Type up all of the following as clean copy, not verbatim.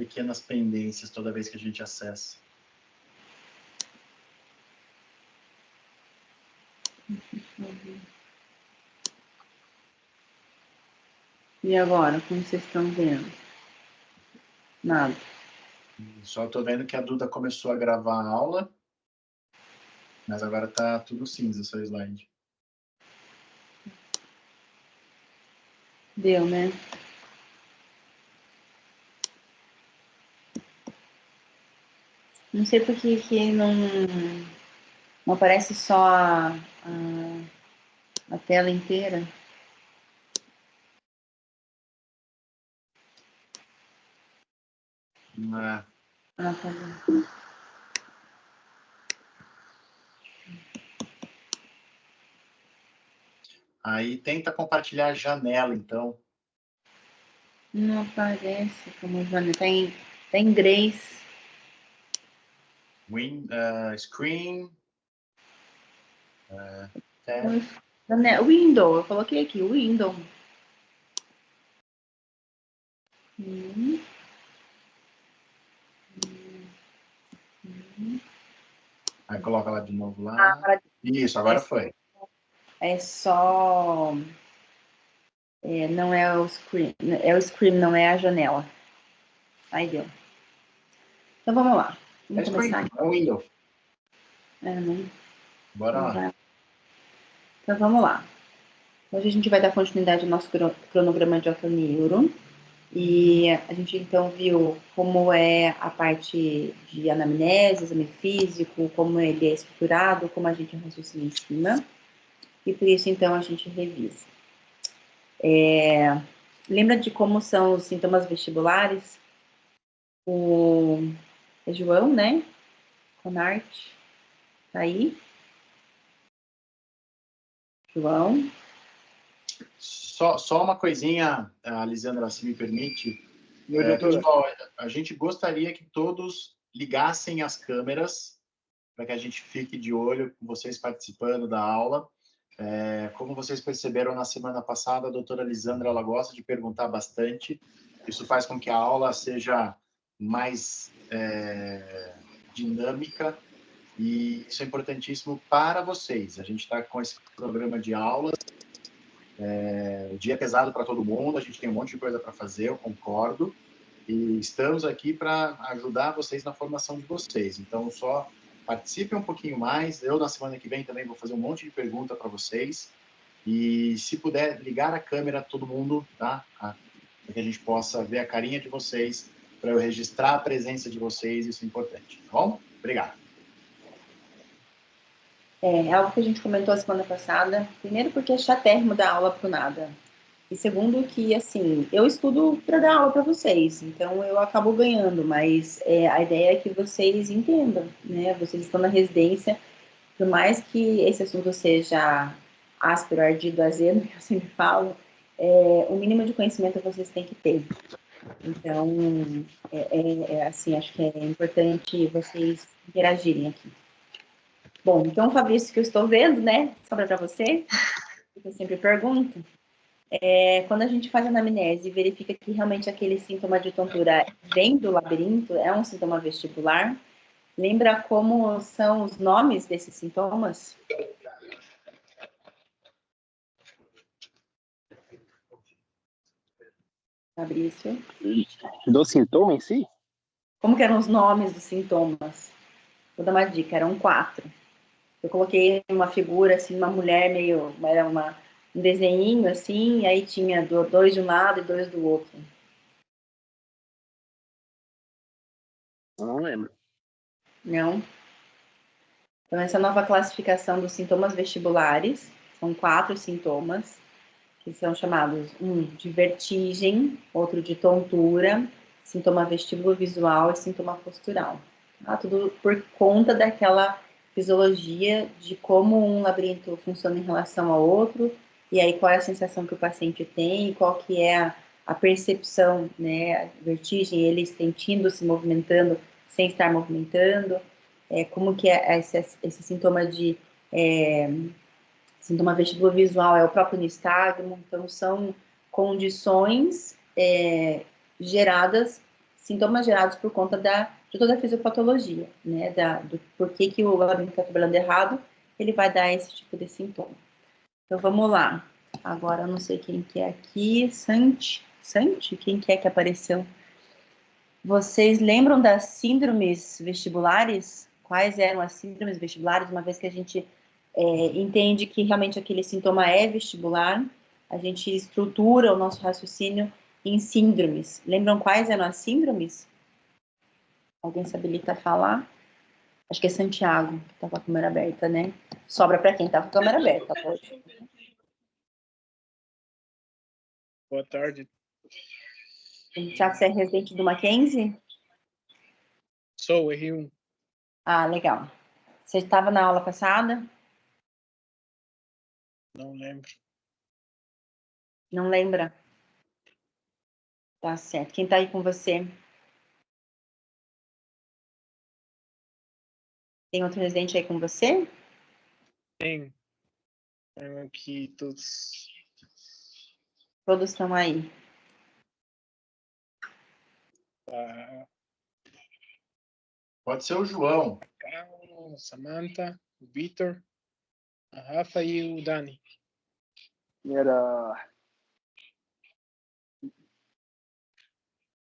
pequenas pendências toda vez que a gente acessa. E agora, como vocês estão vendo? Nada. Só estou vendo que a Duda começou a gravar a aula, mas agora está tudo cinza o seu slide. Deu, né? Não sei por que não aparece só a tela inteira. Ah, Ah, tá bom. aí tenta compartilhar a janela, então. Não aparece como janela. Tá em inglês. Screen. Window, eu coloquei aqui, Window. Aí coloca lá de novo lá. Isso, agora foi. É só... não é o screen, é o screen, não é a janela. Aí deu. Então vamos lá. Vamos começar. É o Windows. Né? Bora lá. Então vamos lá. Hoje a gente vai dar continuidade ao nosso cronograma de autoneuro. E a gente então viu como é a parte de anamnese, exame físico, como ele é estruturado, como a gente raciocina em cima. E por isso então a gente revisa. Lembra de como são os sintomas vestibulares? O João, né? Conarte. Tá aí? João. Só uma coisinha, Lisandra, se me permite. Pessoal, a gente gostaria que todos ligassem as câmeras para que a gente fique de olho com vocês participando da aula. Como vocês perceberam na semana passada, a doutora Lisandra ela gosta de perguntar bastante. Isso faz com que a aula seja mais dinâmica e isso é importantíssimo para vocês. A gente está com esse programa de aulas. O dia é pesado para todo mundo, a gente tem um monte de coisa para fazer, eu concordo. E estamos aqui para ajudar vocês na formação de vocês. Então, só participem um pouquinho mais. Eu, na semana que vem, também vou fazer um monte de pergunta para vocês. E, se puder, ligar a câmera, todo mundo, tá? Para que a gente possa ver a carinha de vocês, para eu registrar a presença de vocês, isso é importante, tá bom? Obrigado. É algo que a gente comentou a semana passada. Primeiro porque é chatérrimo dar aula pro nada. E segundo que, assim, eu estudo para dar aula para vocês, então eu acabo ganhando, mas a ideia é que vocês entendam, né? Vocês estão na residência, por mais que esse assunto seja áspero, ardido, azedo, que eu sempre falo, o mínimo de conhecimento vocês têm que ter. Então, assim, acho que é importante vocês interagirem aqui. Bom, então, Fabrício, que eu estou vendo, né? Sobra para você, eu sempre pergunto. Quando a gente faz anamnese e verifica que realmente aquele sintoma de tontura vem do labirinto, é um sintoma vestibular, lembra como são os nomes desses sintomas? Fabrício? Do sintoma em si? Como que eram os nomes dos sintomas? Vou dar uma dica, eram 4. Eu coloquei uma figura, assim, uma mulher meio... Era um desenhinho, assim, e aí tinha 2 de um lado e 2 do outro. Não lembro. Não? Então, essa nova classificação dos sintomas vestibulares, são 4 sintomas, que são chamados, um de vertigem, outro de tontura, sintoma vestíbulo-visual e sintoma postural. Tá? Tudo por conta daquela fisiologia de como um labirinto funciona em relação ao outro, e aí qual é a sensação que o paciente tem, qual que é a percepção, né, a vertigem, ele sentindo, se movimentando, sem estar movimentando, como que é esse sintoma de... sintoma vestibulo-visual é o próprio nistagmo, então são condições geradas sintomas gerados por conta de toda a fisiopatologia, né? Do porquê que o labirinto está trabalhando errado, ele vai dar esse tipo de sintoma. Então, vamos lá. Agora, eu não sei quem que é aqui. Santi? Quem que é que apareceu? Vocês lembram das síndromes vestibulares? Quais eram as síndromes vestibulares? Uma vez que a gente entende que realmente aquele sintoma é vestibular, a gente estrutura o nosso raciocínio em síndromes. Lembram quais eram as síndromes? Alguém se habilita a falar? Acho que é Santiago, que está com a câmera aberta, né? Sobra para quem está com a câmera aberta, pode. Boa tarde. Santiago, você é residente do Mackenzie? Sou R1. Ah, legal. Você estava na aula passada? Não lembro. Não lembra? Tá certo. Quem está aí com você? Tem outro residente aí com você? Tem. Tem aqui todos. Todos estão aí. A Pode ser o João. Carol, a Samantha, o Vitor, a Rafa e o Dani. Era.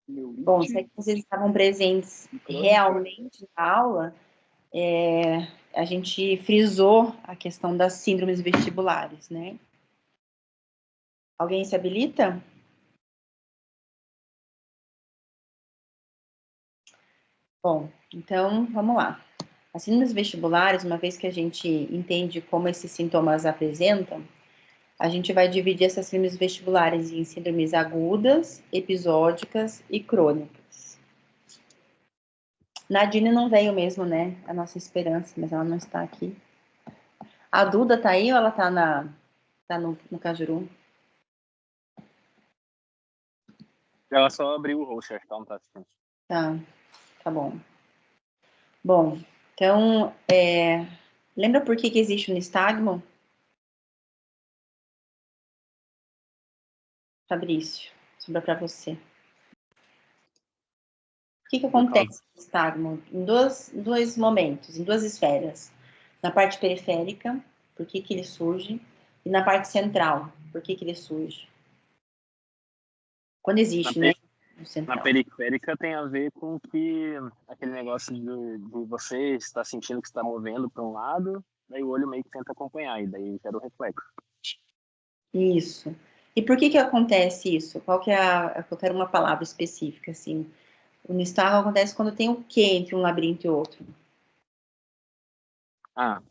Bom, se é que vocês estavam presentes realmente na aula, a gente frisou a questão das síndromes vestibulares, né? Alguém se habilita? Bom, então vamos lá. As síndromes vestibulares, uma vez que a gente entende como esses sintomas apresentam, a gente vai dividir essas síndromes vestibulares em síndromes agudas, episódicas e crônicas. Nadine não veio mesmo, né? A nossa esperança, mas ela não está aqui. A Duda tá aí ou ela tá no Cajuru? Ela só abriu o roster, tá? Não tá assistindo. Tá bom. Bom, então, lembra por que existe o nistagmo? Fabrício, sobra para você. O que acontece no nistagmo? Em dois momentos, em duas esferas. Na parte periférica, por que ele surge? E na parte central, por que ele surge? Quando existe, né? No Na central. periférica tem a ver com que aquele negócio de você estar sentindo que está movendo para um lado, daí o olho meio que tenta acompanhar, e daí gera o reflexo. Isso. E por que acontece isso? Qual que é eu quero uma palavra específica, assim. O nistagmo acontece quando tem o quê entre um labirinto e outro?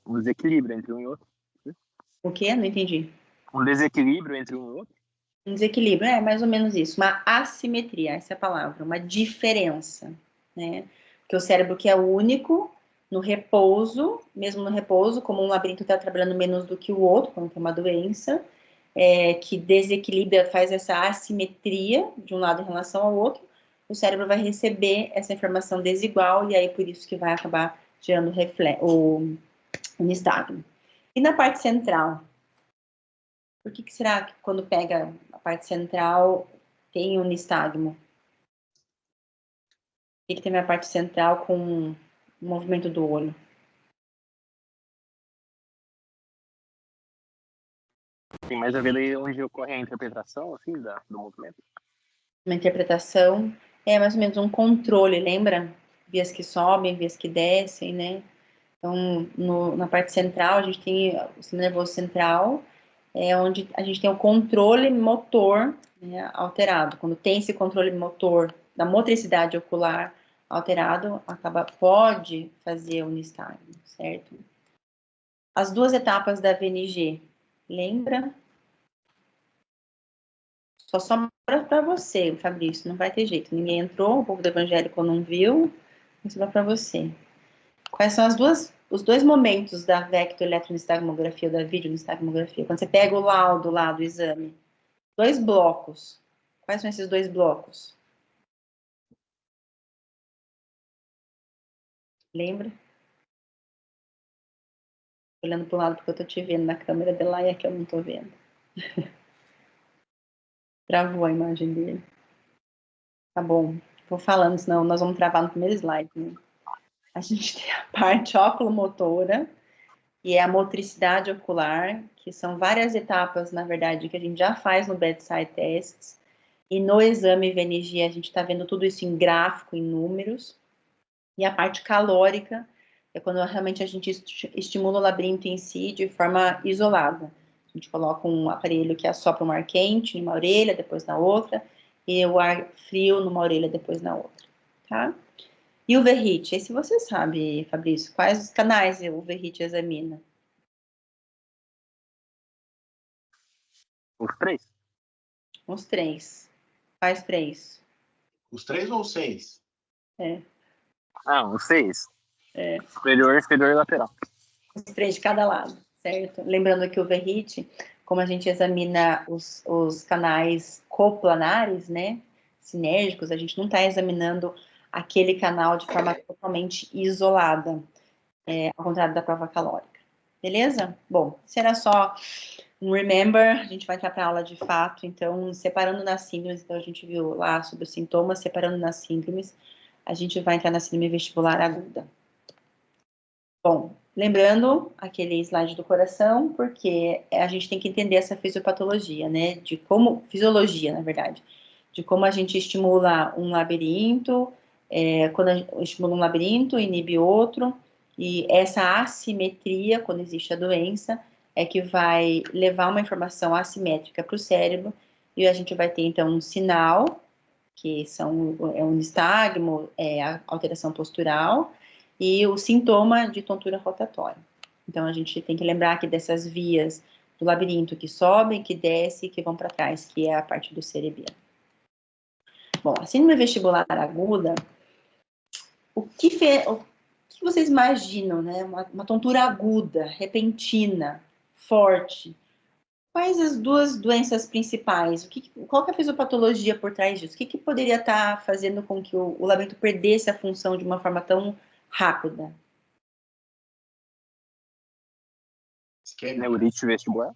Um desequilíbrio entre um e outro. O quê? Não entendi. Um desequilíbrio entre um e outro? Um desequilíbrio, é mais ou menos isso. Uma assimetria, essa é a palavra. Uma diferença, né? Porque o cérebro que é único, no repouso, mesmo no repouso, como um labirinto está trabalhando menos do que o outro, quando tem uma doença, que desequilibra, faz essa assimetria de um lado em relação ao outro, o cérebro vai receber essa informação desigual e aí por isso que vai acabar gerando o nistagmo. E na parte central? Por que será que quando pega a parte central tem o nistagmo? Por que tem a parte central com o movimento do olho? Tem mais a ver daí onde ocorre a interpretação, assim, do movimento. Uma interpretação é mais ou menos um controle, lembra? Vias que sobem, vias que descem, né? Então, na parte central, a gente tem o sistema nervoso central, onde a gente tem o controle motor, né, alterado. Quando tem esse controle motor da motricidade ocular alterado, pode fazer o nistagmo, certo? As duas etapas da VNG, lembra? Só sobra para você, Fabrício, não vai ter jeito. Ninguém entrou, o povo do evangélico não viu, vai sobrar para você. Quais são os dois momentos da vectoeletronistagmografia ou da videonistagmografia? Quando você pega o laudo lá do exame, dois blocos. Quais são esses dois blocos? Lembra? Olhando para o lado porque eu tô te vendo na câmera de lá e aqui eu não tô vendo. Travou a imagem dele. Tá bom. Vou falando, senão nós vamos travar no primeiro slide, né? A gente tem a parte oculomotora, e é a motricidade ocular, que são várias etapas, na verdade, que a gente já faz no bedside tests, e no exame VNG a gente está vendo tudo isso em gráfico, em números, e a parte calórica é quando realmente a gente estimula o labirinto em si de forma isolada. A gente coloca um aparelho que assopra um ar quente numa orelha, depois na outra, e o ar frio numa orelha, depois na outra, tá? E o VRIT? Esse você sabe, Fabrício, quais os canais o VRIT examina? Os 3? Os 3. Quais 3? Os 3 ou os 6? Os 6. É. Superior, inferior e lateral. Os 3 de cada lado, certo? Lembrando que o VRIT, como a gente examina os canais coplanares, né, sinérgicos, a gente não está examinando aquele canal de forma totalmente isolada, ao contrário da prova calórica. Beleza? Bom, será só um remember, a gente vai entrar para a aula de fato, então, separando nas síndromes, então a gente viu lá sobre os sintomas, separando nas síndromes, a gente vai entrar na síndrome vestibular aguda. Bom, lembrando aquele slide do coração, porque a gente tem que entender essa fisiopatologia, né, de como, fisiologia, na verdade, de como a gente estimula um labirinto, quando a gente estimula um labirinto, inibe outro, e essa assimetria, quando existe a doença, é que vai levar uma informação assimétrica para o cérebro, e a gente vai ter, então, um sinal, que é um nistagmo, a alteração postural, e o sintoma de tontura rotatória. Então, a gente tem que lembrar que dessas vias do labirinto que sobem, que descem e que vão para trás, que é a parte do cerebiano. Bom, a síndrome vestibular aguda, o que vocês imaginam, né? Uma tontura aguda, repentina, forte. Quais as duas doenças principais? Qual que é a fisiopatologia por trás disso? O que poderia estar fazendo com que o labirinto perdesse a função de uma forma tão rápida? Neurite vestibular.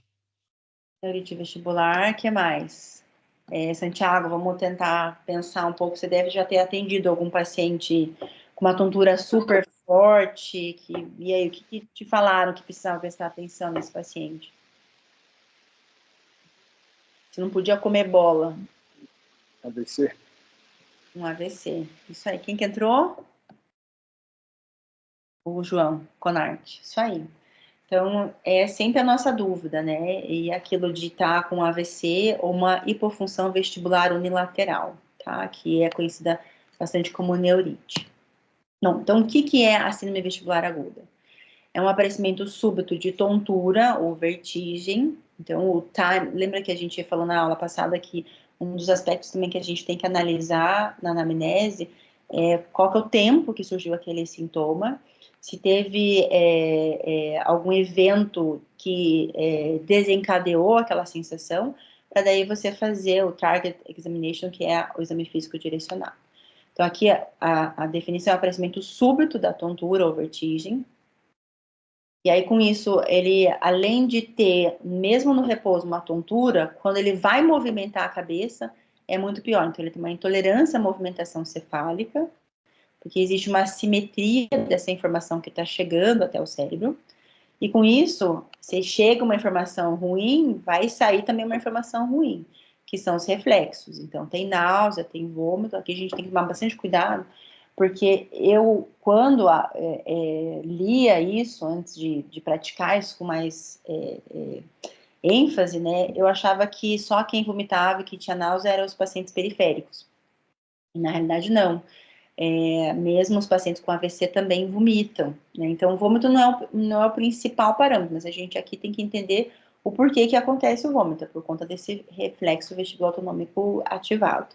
Neurite vestibular, o que mais? Santiago, vamos tentar pensar um pouco. Você deve já ter atendido algum paciente com uma tontura super forte. E aí, o que te falaram que precisava prestar atenção nesse paciente? Você não podia comer bola. AVC. Um AVC. Isso aí. Quem que entrou? O João Conarte. Isso aí. Então, é sempre a nossa dúvida, né? E aquilo de estar com AVC ou uma hipofunção vestibular unilateral, tá? Que é conhecida bastante como neurite. Não, então, o que é a síndrome vestibular aguda? É um aparecimento súbito de tontura ou vertigem. Então, o time, lembra que a gente falou na aula passada que um dos aspectos também que a gente tem que analisar na anamnese é qual que é o tempo que surgiu aquele sintoma, se teve algum evento que desencadeou aquela sensação, para daí você fazer o target examination, que é o exame físico direcionado. Então, aqui a definição é o aparecimento súbito da tontura ou vertigem. E aí, com isso, ele, além de ter, mesmo no repouso, uma tontura, quando ele vai movimentar a cabeça, é muito pior. Então, ele tem uma intolerância à movimentação cefálica, porque existe uma assimetria dessa informação que está chegando até o cérebro. E com isso, se chega uma informação ruim, vai sair também uma informação ruim, que são os reflexos. Então, tem náusea, tem vômito. Aqui a gente tem que tomar bastante cuidado, porque eu, quando lia isso, antes de praticar isso com mais ênfase, né, eu achava que só quem vomitava e que tinha náusea eram os pacientes periféricos. E, na realidade, não. Mesmo os pacientes com AVC também vomitam, né? Então, o vômito não é o principal parâmetro, mas a gente aqui tem que entender o porquê que acontece o vômito, por conta desse reflexo vestibular autonômico ativado.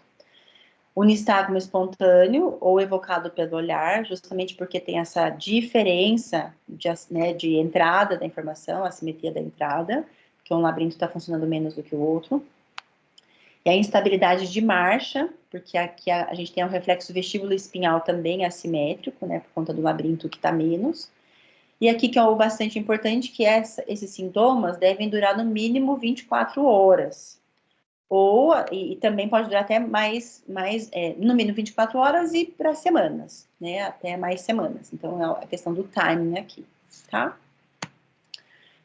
O nistagmo espontâneo ou evocado pelo olhar, justamente porque tem essa diferença de entrada da informação, a assimetria da entrada, que um labirinto está funcionando menos do que o outro. E a instabilidade de marcha, porque aqui a gente tem um reflexo vestíbulo espinhal também assimétrico, né, por conta do labirinto que está menos. E aqui que é o bastante importante, que esses sintomas devem durar no mínimo 24 horas. E também pode durar até no mínimo 24 horas e para semanas, né? Até mais semanas. Então, é a questão do timing aqui, tá?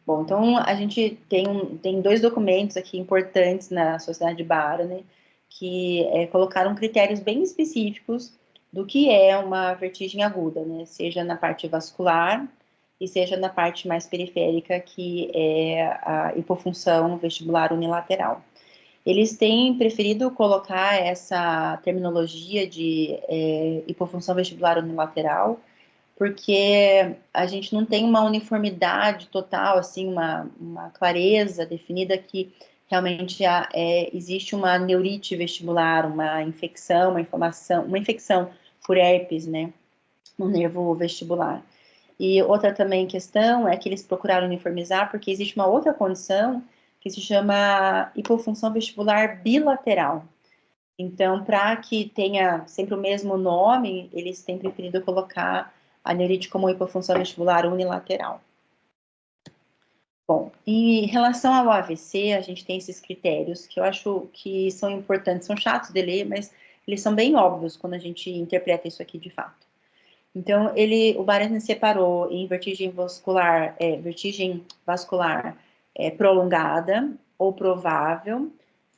Bom, então a gente tem 2 documentos aqui importantes na Sociedade Barone, que colocaram critérios bem específicos do que é uma vertigem aguda, né? Seja na parte vascular e seja na parte mais periférica, que é a hipofunção vestibular unilateral. Eles têm preferido colocar essa terminologia de hipofunção vestibular unilateral, porque a gente não tem uma uniformidade total, assim, uma clareza definida que realmente existe uma neurite vestibular, uma infecção, uma inflamação, uma infecção por herpes, né, no nervo vestibular. E outra também questão é que eles procuraram uniformizar porque existe uma outra condição que se chama hipofunção vestibular bilateral. Então, para que tenha sempre o mesmo nome, eles têm preferido colocar a neurite como hipofunção vestibular unilateral. Bom, em relação ao AVC, a gente tem esses critérios que eu acho que são importantes, são chatos de ler, mas eles são bem óbvios quando a gente interpreta isso aqui de fato. Então, o Baroni separou em vertigem vascular prolongada ou provável,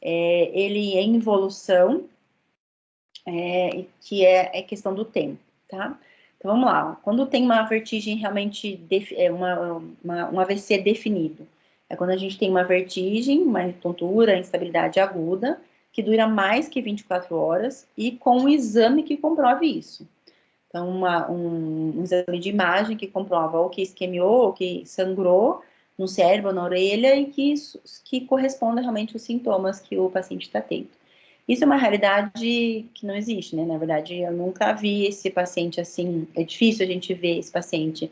ele em evolução, que é questão do tempo, tá? Então, vamos lá. Quando tem uma vertigem realmente, um AVC definido, é quando a gente tem uma vertigem, uma tontura, instabilidade aguda, que dura mais que 24 horas e com um exame que comprove isso. Então, um exame de imagem que comprova ou que isquemiou, ou que sangrou no cérebro, ou na orelha, e que corresponda realmente aos sintomas que o paciente está tendo. Isso é uma realidade que não existe, né? Na verdade, eu nunca vi esse paciente assim. É difícil a gente ver esse paciente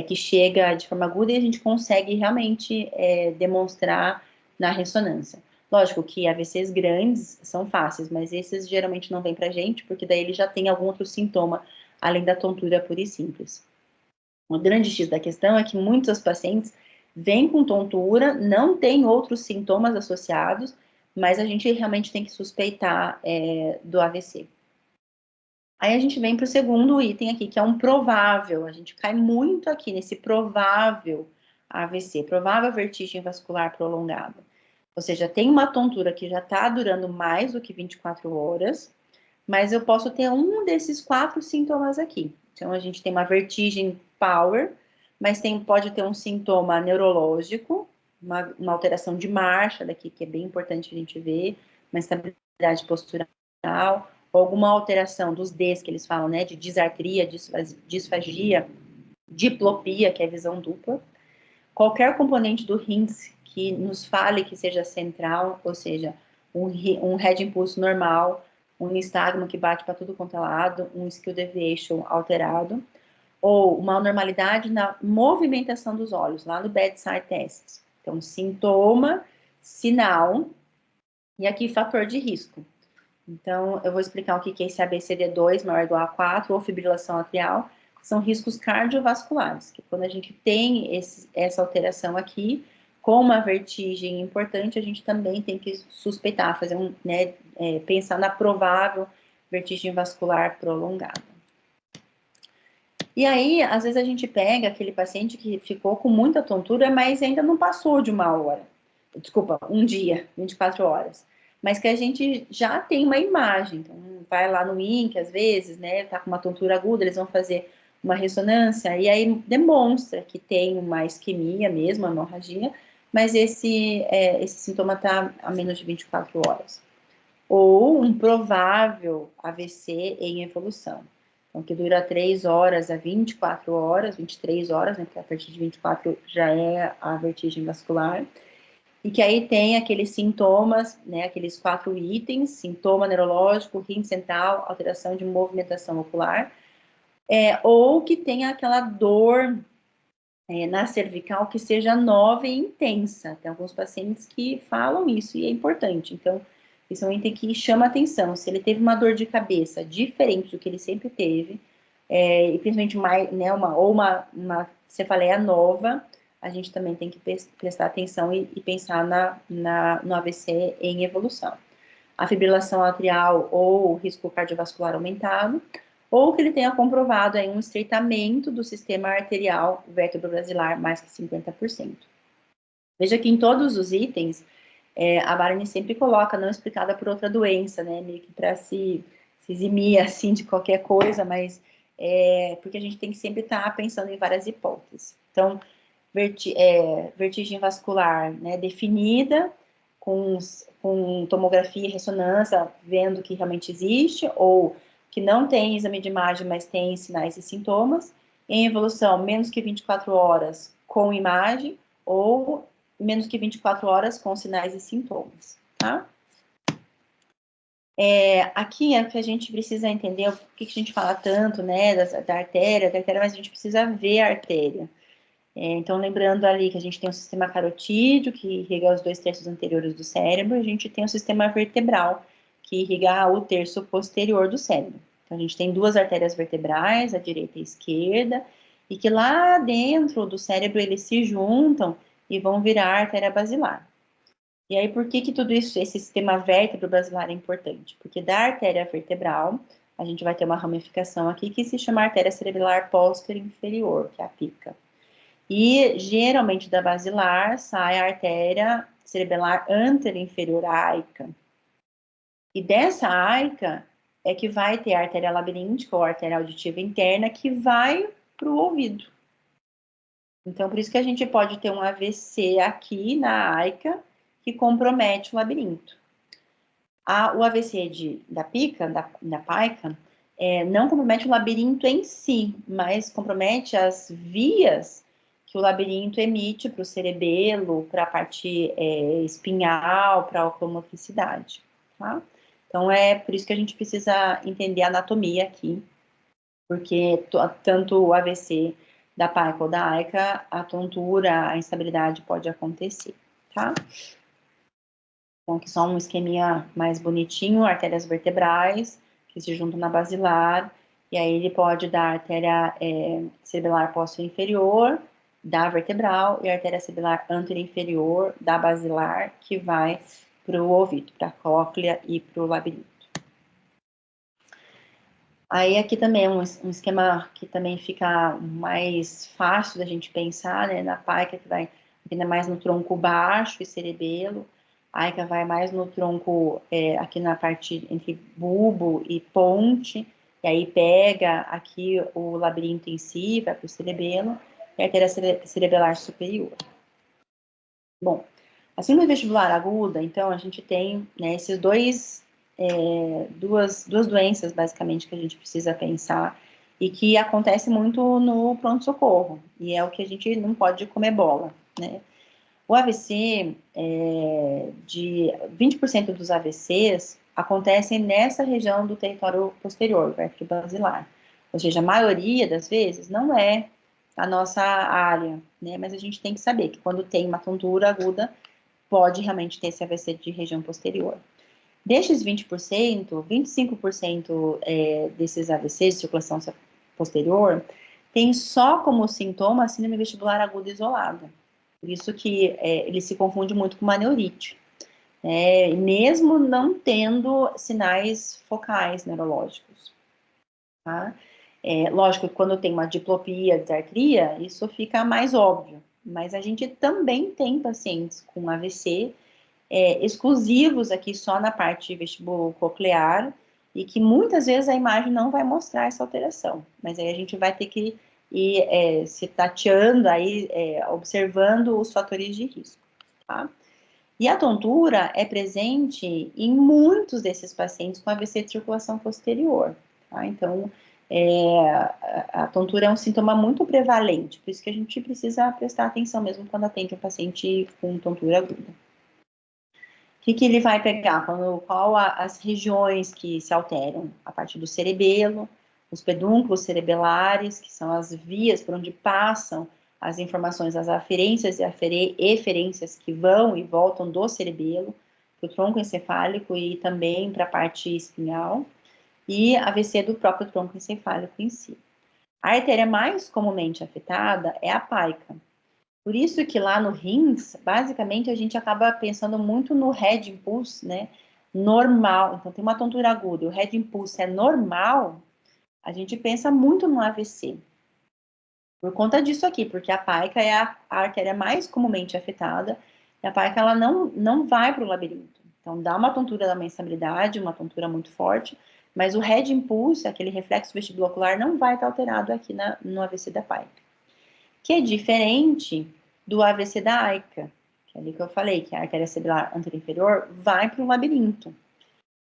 que chega de forma aguda e a gente consegue realmente demonstrar na ressonância. Lógico que AVCs grandes são fáceis, mas esses geralmente não vêm pra gente, porque daí ele já tem algum outro sintoma, além da tontura pura e simples. O grande X da questão é que muitos pacientes vêm com tontura, não tem outros sintomas associados, mas a gente realmente tem que suspeitar do AVC. Aí a gente vem para o segundo item aqui, que é um provável. A gente cai muito aqui nesse provável AVC, provável vertigem vascular prolongada. Ou seja, tem uma tontura que já está durando mais do que 24 horas, mas eu posso ter um desses 4 sintomas aqui. Então, a gente tem uma vertigem power, mas pode ter um sintoma neurológico, uma alteração de marcha daqui, que é bem importante a gente ver, uma instabilidade postural, ou alguma alteração dos Ds que eles falam, né, de disartria, disfagia, diplopia, que é visão dupla. Qualquer componente do RINS que nos fale que seja central, ou seja, um head impulso normal, um nistagmo que bate para tudo quanto é lado, um skill deviation alterado, ou uma anormalidade na movimentação dos olhos, lá no bedside test. Então, sintoma, sinal, e aqui fator de risco. Então, eu vou explicar o que é esse ABCD2 maior igual a 4, ou fibrilação atrial, que são riscos cardiovasculares, que quando a gente tem essa alteração aqui, com uma vertigem importante, a gente também tem que suspeitar, pensar na provável vertigem vascular prolongada. E aí, às vezes a gente pega aquele paciente que ficou com muita tontura, mas ainda não passou de um dia, 24 horas. Mas que a gente já tem uma imagem. Então, vai lá no INC, às vezes, né, tá com uma tontura aguda, eles vão fazer uma ressonância, e aí demonstra que tem uma isquemia mesmo, uma hemorragia, mas esse sintoma tá a menos de 24 horas. Ou um provável AVC em evolução. Então, que dura 3 horas a 24 horas, 23 horas, né, porque a partir de 24 já é a vertigem vascular, e que aí tem aqueles sintomas, né, aqueles 4 itens, sintoma neurológico, rim central, alteração de movimentação ocular, ou que tenha aquela dor na cervical que seja nova e intensa. Tem alguns pacientes que falam isso, e é importante. Então, isso é um item que chama atenção. Se ele teve uma dor de cabeça diferente do que ele sempre teve, e principalmente uma cefaleia nova, a gente também tem que prestar atenção e pensar no AVC em evolução. A fibrilação atrial ou risco cardiovascular aumentado, ou que ele tenha comprovado aí um estreitamento do sistema arterial vértebro-basilar mais que 50%. Veja que em todos os itens, a Barani sempre coloca não explicada por outra doença, né, meio que para se eximir, assim, de qualquer coisa, mas porque a gente tem que sempre estar pensando em várias hipóteses. Então, vertigem vascular, né, definida, com tomografia e ressonância, vendo que realmente existe, ou que não tem exame de imagem, mas tem sinais e sintomas, em evolução menos que 24 horas com imagem, ou menos que 24 horas com sinais e sintomas, tá? Aqui é o que a gente precisa entender, o que a gente fala tanto, né, da artéria, mas a gente precisa ver a artéria. Então, lembrando ali que a gente tem o sistema carotídeo, que irriga os 2/3 anteriores do cérebro, e a gente tem o sistema vertebral, que irriga o terço posterior do cérebro. Então, a gente tem duas artérias vertebrais, a direita e a esquerda, e que lá dentro do cérebro eles se juntam e vão virar artéria basilar. E aí, por que tudo isso, esse sistema vértebro-basilar é importante? Porque da artéria vertebral, a gente vai ter uma ramificação aqui que se chama artéria cerebelar posterior inferior, que é a PICA. E, geralmente, da basilar sai a artéria cerebelar anterior-inferior, a AICA. E dessa AICA é que vai ter a artéria labiríntica ou artéria auditiva interna que vai para o ouvido. Então, por isso que a gente pode ter um AVC aqui na AICA que compromete o labirinto. O AVC da PICA, da PAICA, não compromete o labirinto em si, mas compromete as vias que o labirinto emite para o cerebelo, para a parte espinhal, para a oculomotricidade, tá? Então, por isso que a gente precisa entender a anatomia aqui, porque tanto o AVC da PAICA ou da AICA, a tontura, a instabilidade pode acontecer, tá? Então, aqui só um esqueminha mais bonitinho, artérias vertebrais, que se juntam na basilar, e aí ele pode dar artéria cerebelar posterior inferior, da vertebral, e artéria cerebelar anterior inferior, da basilar, que vai para o ouvido, para a cóclea e para o labirinto. Aí aqui também é um esquema que também fica mais fácil da gente pensar, né, na PAICA, que vai ainda mais no tronco baixo e cerebelo, a AICA vai mais no tronco, aqui na parte entre bulbo e ponte, e aí pega aqui o labirinto em si, vai para o cerebelo, e a artéria cerebelar superior. Bom, a síndrome vestibular aguda, então, a gente tem, né, esses duas doenças, basicamente, que a gente precisa pensar, e que acontece muito no pronto-socorro, e é o que a gente não pode comer bola, né? O AVC, de 20% dos AVCs acontecem nessa região do território posterior, vértebro-basilar. Ou seja, a maioria das vezes não é a nossa área, né? Mas a gente tem que saber que quando tem uma tontura aguda, pode realmente ter esse AVC de região posterior. Destes 20%, 25% desses AVCs de circulação posterior tem só como sintoma a síndrome vestibular aguda isolada. Por isso que ele se confunde muito com uma neurite, mesmo não tendo sinais focais neurológicos, tá? Lógico que quando tem uma diplopia, disartria, isso fica mais óbvio, mas a gente também tem pacientes com AVC exclusivos aqui só na parte vestibulo-coclear e que muitas vezes a imagem não vai mostrar essa alteração, mas aí a gente vai ter que ir se tateando, aí, observando os fatores de risco, tá? E a tontura é presente em muitos desses pacientes com AVC de circulação posterior, tá? Então, a tontura é um sintoma muito prevalente, por isso que a gente precisa prestar atenção mesmo quando atende um paciente com tontura aguda. O que ele vai pegar? Qual as regiões que se alteram? A parte do cerebelo, os pedúnculos cerebelares, que são as vias por onde passam as informações, as aferências e eferências que vão e voltam do cerebelo, para o tronco encefálico e também para a parte espinhal, e AVC do próprio tronco encefálico em si. A artéria mais comumente afetada é a PAICA. Por isso que lá no rins, basicamente, a gente acaba pensando muito no head impulse, né? Normal. Então, tem uma tontura aguda e o head impulse é normal, a gente pensa muito no AVC. Por conta disso aqui, porque a paica é a artéria mais comumente afetada, e a paica ela não vai para o labirinto. Então, dá uma tontura da mensalidade, uma tontura muito forte, mas o head impulse, aquele reflexo vestibulocular, não vai estar alterado aqui no AVC da paica. Que é diferente do AVC da AICA, que é ali que eu falei, que a artéria cerebral anterior vai para o labirinto.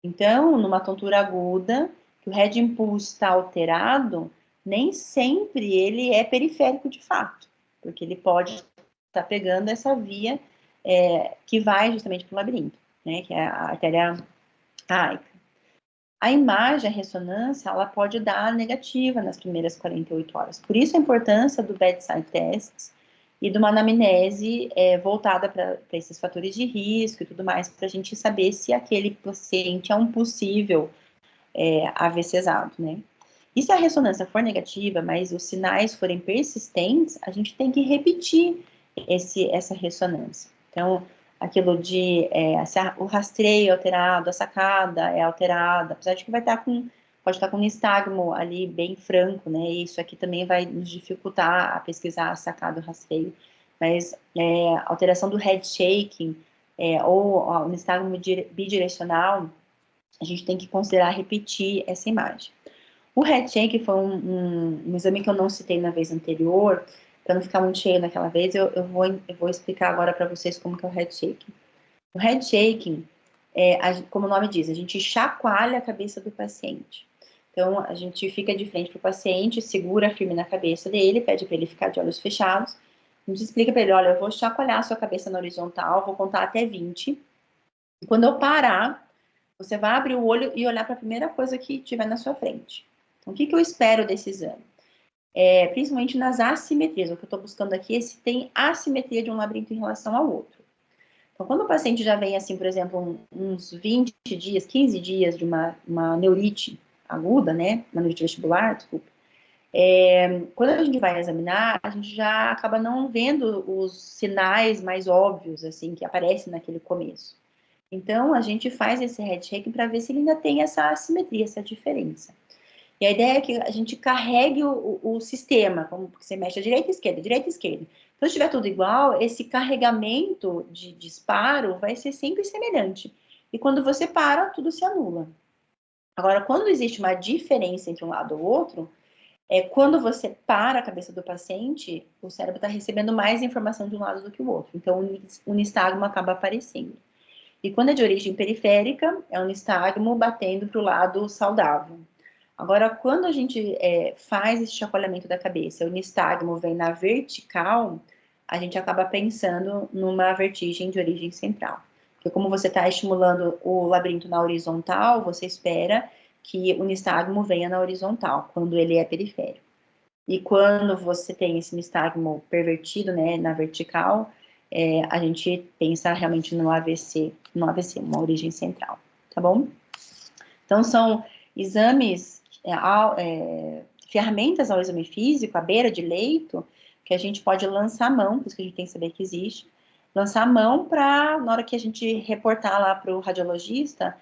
Então, numa tontura aguda, que o head impulse está alterado, nem sempre ele é periférico de fato, porque ele pode estar pegando essa via que vai justamente para o labirinto, né, que é a artéria áica. A imagem, a ressonância, ela pode dar negativa nas primeiras 48 horas. Por isso a importância do bedside tests e de uma anamnese voltada para esses fatores de risco e tudo mais, para a gente saber se aquele paciente é um possível AVCzado, né? E se a ressonância for negativa, mas os sinais forem persistentes, a gente tem que repetir essa ressonância. Então, aquilo de o rastreio é alterado, a sacada é alterada, apesar de que pode estar com um nistagmo ali bem franco, né? E isso aqui também vai nos dificultar a pesquisar a sacada do rastreio, mas a alteração do head shaking ou o nistagmo bidirecional, a gente tem que considerar repetir essa imagem. O head shake foi um exame que eu não citei na vez anterior, para não ficar muito cheio naquela vez, eu vou explicar agora para vocês como que é o head shaking. O head shaking, como o nome diz, a gente chacoalha a cabeça do paciente. Então, a gente fica de frente para o paciente, segura firme na cabeça dele, pede para ele ficar de olhos fechados. A gente explica para ele, olha, eu vou chacoalhar a sua cabeça na horizontal, vou contar até 20. E quando eu parar, você vai abrir o olho e olhar para a primeira coisa que tiver na sua frente. Então, o que eu espero desse exame? Principalmente nas assimetrias. O que eu estou buscando aqui é se tem assimetria de um labirinto em relação ao outro. Então, quando o paciente já vem, assim, por exemplo, uns 20 dias, 15 dias de uma neurite aguda, né? Uma neurite vestibular, desculpa. Quando a gente vai examinar, a gente já acaba não vendo os sinais mais óbvios, assim, que aparecem naquele começo. Então, a gente faz esse head shaking para ver se ele ainda tem essa assimetria, essa diferença. E a ideia é que a gente carregue o sistema, como você mexe à direita e esquerda, direita e esquerda. Então, se estiver tudo igual, esse carregamento de disparo vai ser sempre semelhante. E quando você para, tudo se anula. Agora, quando existe uma diferença entre um lado ou outro, quando você para a cabeça do paciente, o cérebro está recebendo mais informação de um lado do que o outro. Então, o nistagmo acaba aparecendo. E quando é de origem periférica, é um nistagmo batendo para o lado saudável. Agora, quando a gente faz esse chacoalhamento da cabeça, o nistagmo vem na vertical, a gente acaba pensando numa vertigem de origem central. Porque como você está estimulando o labirinto na horizontal, você espera que o nistagmo venha na horizontal, quando ele é periférico. E quando você tem esse nistagmo pervertido, né, na vertical, a gente pensa realmente no AVC, uma origem central, tá bom? Então, são exames, ferramentas ao exame físico, à beira de leito, que a gente pode lançar a mão, por isso que a gente tem que saber que existe, lançar a mão para, na hora que a gente reportar lá para o radiologista,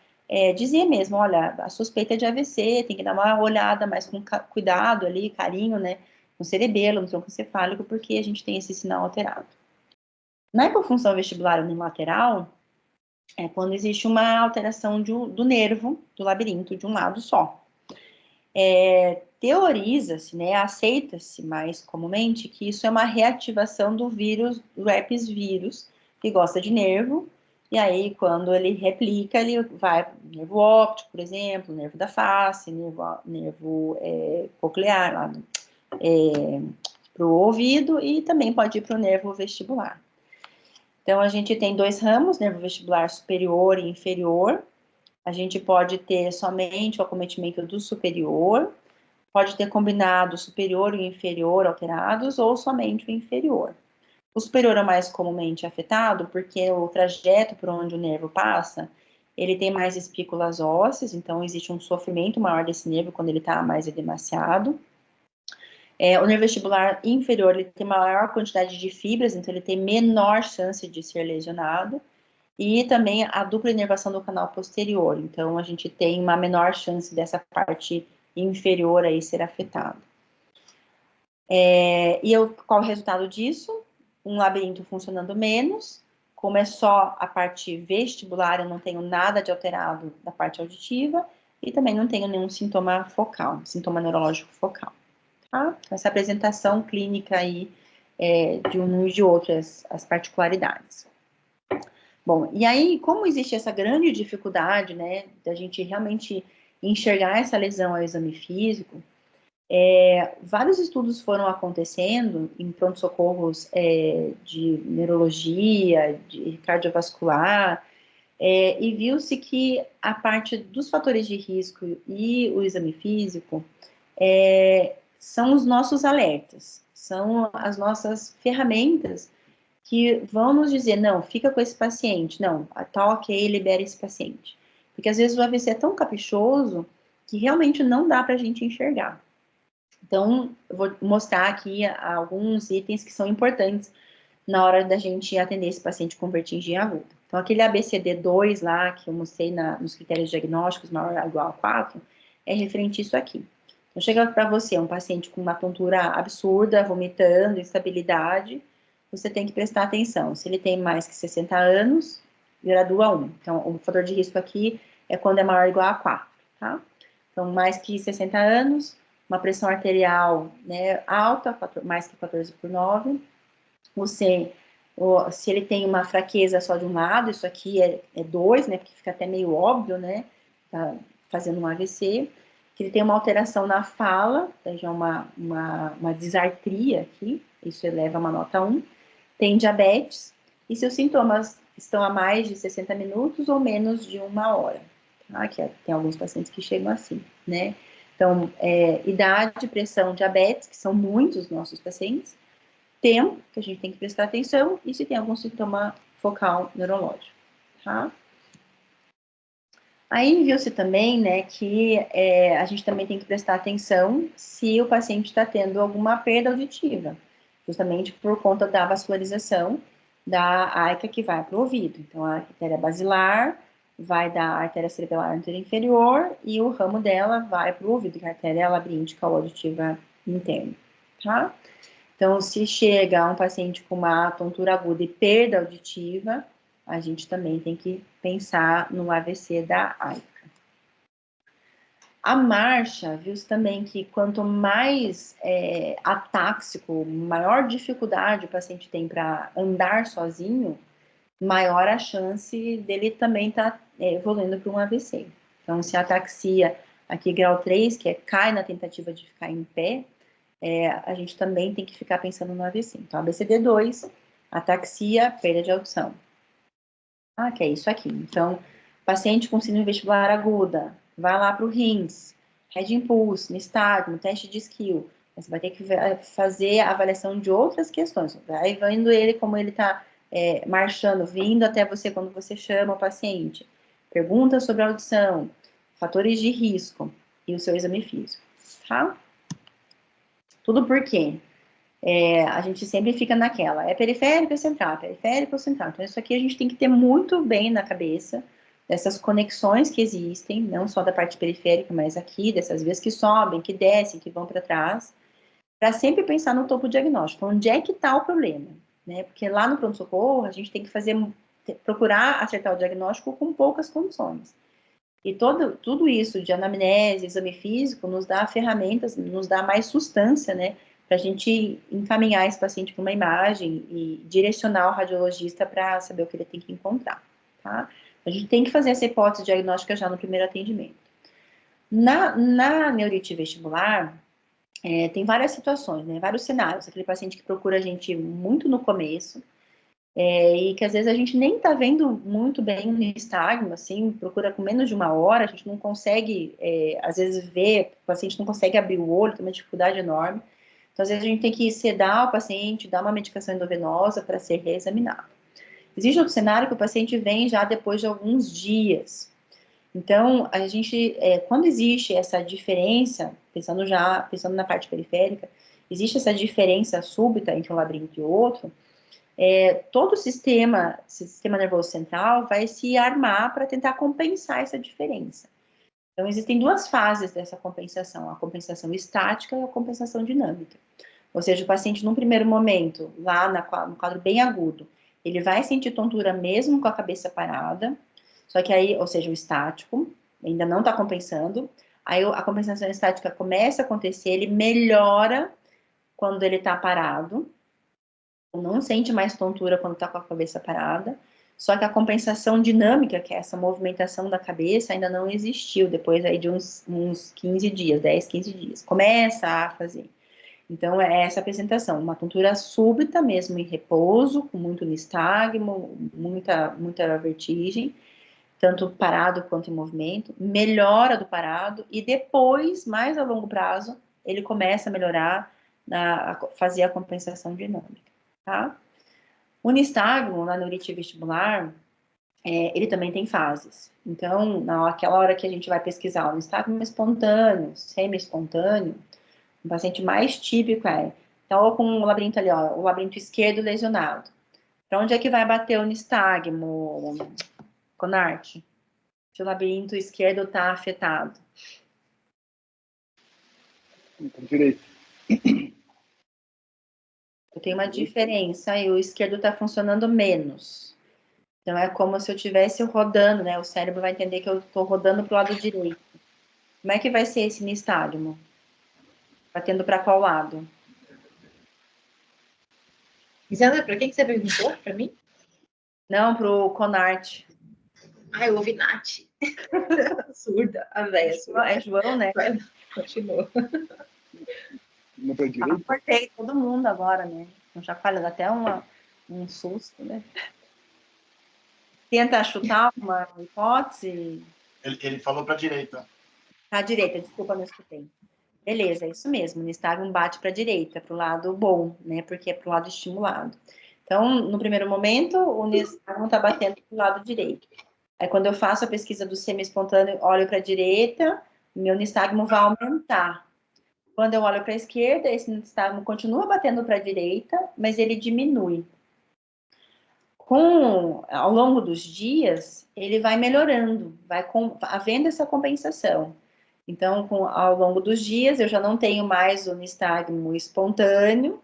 dizer mesmo, olha, a suspeita é de AVC, tem que dar uma olhada mais com cuidado ali, carinho, né, no cerebelo, no tronco encefálico, porque a gente tem esse sinal alterado. Na hipofunção vestibular unilateral, é quando existe uma alteração do nervo, do labirinto, de um lado só. Teoriza-se, né, aceita-se mais comumente que isso é uma reativação do vírus, do herpes vírus, que gosta de nervo, e aí quando ele replica, ele vai para o nervo óptico, por exemplo, nervo da face, nervo coclear, para o ouvido, e também pode ir para o nervo vestibular. Então, a gente tem 2 ramos, nervo vestibular superior e inferior. A gente pode ter somente o acometimento do superior, pode ter combinado superior e inferior alterados, ou somente o inferior. O superior é mais comumente afetado, porque o trajeto por onde o nervo passa, ele tem mais espículas ósseas, então existe um sofrimento maior desse nervo quando ele está mais edemaciado. O nervo vestibular inferior, ele tem maior quantidade de fibras, então ele tem menor chance de ser lesionado. E também a dupla inervação do canal posterior, então a gente tem uma menor chance dessa parte inferior aí ser afetada. Qual é o resultado disso? Um labirinto funcionando menos, como é só a parte vestibular, eu não tenho nada de alterado da parte auditiva, e também não tenho nenhum sintoma focal, sintoma neurológico focal. Tá? Essa apresentação clínica aí de um e de outro, as particularidades. Bom, e aí, como existe essa grande dificuldade, né, da gente realmente enxergar essa lesão ao exame físico, vários estudos foram acontecendo em pronto-socorros de neurologia, de cardiovascular, e viu-se que a parte dos fatores de risco e o exame físico são os nossos alertas, são as nossas ferramentas que vão nos dizer, não, fica com esse paciente, não, tá ok, libera esse paciente. Porque às vezes o AVC é tão caprichoso que realmente não dá para a gente enxergar. Então, eu vou mostrar aqui alguns itens que são importantes na hora da gente atender esse paciente com vertigem aguda. Então, aquele ABCD2 lá, que eu mostrei nos critérios diagnósticos, maior ou igual a 4, é referente a isso aqui. Então, chega para você um paciente com uma tontura absurda, vomitando, instabilidade, você tem que prestar atenção. Se ele tem mais que 60 anos, gradua 1. Então, o fator de risco aqui é quando é maior ou igual a 4, tá? Então, mais que 60 anos, uma pressão arterial, né, alta, mais que 14/9. Se ele tem uma fraqueza só de um lado, isso aqui é 2, né, porque fica até meio óbvio, né, tá fazendo um AVC. Que ele tem uma alteração na fala, seja uma disartria aqui, isso eleva uma nota 1. Tem diabetes, e seus sintomas estão a mais de 60 minutos ou menos de 1 hora. Tá? Tem alguns pacientes que chegam assim, né? Então, idade, pressão, diabetes, que são muitos nossos pacientes. Tempo, que a gente tem que prestar atenção, e se tem algum sintoma focal neurológico, tá? Aí viu-se também, né, que a gente também tem que prestar atenção se o paciente está tendo alguma perda auditiva, justamente por conta da vascularização da arca que vai para o ouvido. Então, a artéria basilar vai da artéria cerebelar anterior inferior e o ramo dela vai para o ouvido, que é a artéria labiríntica auditiva interna, tá? Então, se chega um paciente com uma tontura aguda e perda auditiva, a gente também tem que pensar no AVC da AICA. A marcha, viu-se também que quanto mais atáxico, maior dificuldade o paciente tem para andar sozinho, maior a chance dele também estar evoluindo para um AVC. Então, se a ataxia aqui grau 3, que cai na tentativa de ficar em pé, a gente também tem que ficar pensando no AVC. Então, ABCD2, ataxia, perda de audição. Que é isso aqui. Então, paciente com síndrome vestibular aguda, vai lá para o RINS, Red Impulse, nistagmo, teste de skill. Você vai ter que fazer a avaliação de outras questões. Vai vendo ele como ele está marchando, vindo até você quando você chama o paciente. Pergunta sobre a audição, fatores de risco e o seu exame físico, tá? Tudo por quê? A gente sempre fica naquela, periférico ou central, periférico ou central. Então, isso aqui a gente tem que ter muito bem na cabeça, dessas conexões que existem, não só da parte periférica, mas aqui, dessas vias que sobem, que descem, que vão para trás, para sempre pensar no topo diagnóstico, onde é que está o problema, né? Porque lá no pronto-socorro, a gente tem que procurar acertar o diagnóstico com poucas condições. E tudo isso de anamnese, exame físico, nos dá ferramentas, nos dá mais substância, né? Para a gente encaminhar esse paciente para uma imagem e direcionar o radiologista para saber o que ele tem que encontrar, tá? A gente tem que fazer essa hipótese diagnóstica já no primeiro atendimento. Na neurite vestibular, tem várias situações, né? Vários cenários. Aquele paciente que procura a gente muito no começo, e que às vezes a gente nem tá vendo muito bem o nistagmo, assim, procura com menos de 1 hora, a gente não consegue, às vezes, ver, o paciente não consegue abrir o olho, tem uma dificuldade enorme. Então, às vezes, a gente tem que sedar o paciente, dar uma medicação endovenosa para ser reexaminado. Existe outro cenário que o paciente vem já depois de alguns dias. Então, a gente, quando existe essa diferença, pensando na parte periférica, existe essa diferença súbita entre um labirinto e outro, todo o sistema nervoso central vai se armar para tentar compensar essa diferença. Então, existem duas fases dessa compensação, a compensação estática e a compensação dinâmica. Ou seja, o paciente, num primeiro momento, lá no quadro bem agudo, ele vai sentir tontura mesmo com a cabeça parada, só que aí, ou seja, o estático, ainda não está compensando, aí a compensação estática começa a acontecer, ele melhora quando ele está parado, não sente mais tontura quando está com a cabeça parada, só que a compensação dinâmica, que é essa movimentação da cabeça, ainda não existiu, depois aí de uns 15 dias, 10, 15 dias, começa a fazer. Então, é essa apresentação, uma tontura súbita mesmo em repouso, com muito nistagmo, muita vertigem, tanto parado quanto em movimento, melhora do parado, e depois, mais a longo prazo, ele começa a melhorar, fazer a compensação dinâmica, tá? O nistagmo, na neurite vestibular, ele também tem fases. Então, naquela hora que a gente vai pesquisar o nistagmo espontâneo, semi-espontâneo, o paciente mais típico então, com o labirinto ali, ó, o labirinto esquerdo lesionado. Para onde é que vai bater o nistagmo, Conarte? Se o labirinto esquerdo está afetado. Direito. Eu tenho uma diferença e o esquerdo está funcionando menos. Então, é como se eu estivesse rodando, né? O cérebro vai entender que eu estou rodando para o lado direito. Como é que vai ser esse nistagmo? Batendo para qual lado? Isandra, para quem que você perguntou? Para mim? Não, para o Conarte. Ah, eu ouvi Nath. Surda, a véia. É João, né? Vai, continua. Não para direita? Cortei todo mundo agora, né? Então, já falha até um susto, né? Tenta chutar uma hipótese. Ele falou para a direita. À direita, desculpa, não escutei. Beleza, é isso mesmo. O nistagmo bate para a direita, para o lado bom, né? Porque é para o lado estimulado. Então, no primeiro momento, o nistagmo está batendo para o lado direito. Aí, quando eu faço a pesquisa do semi-espontâneo, olho para a direita, meu nistagmo vai aumentar. Quando eu olho para a esquerda, esse nistagmo continua batendo para a direita, mas ele diminui. Ao longo dos dias, ele vai melhorando, vai havendo essa compensação. Então, ao longo dos dias, eu já não tenho mais o nistagmo espontâneo,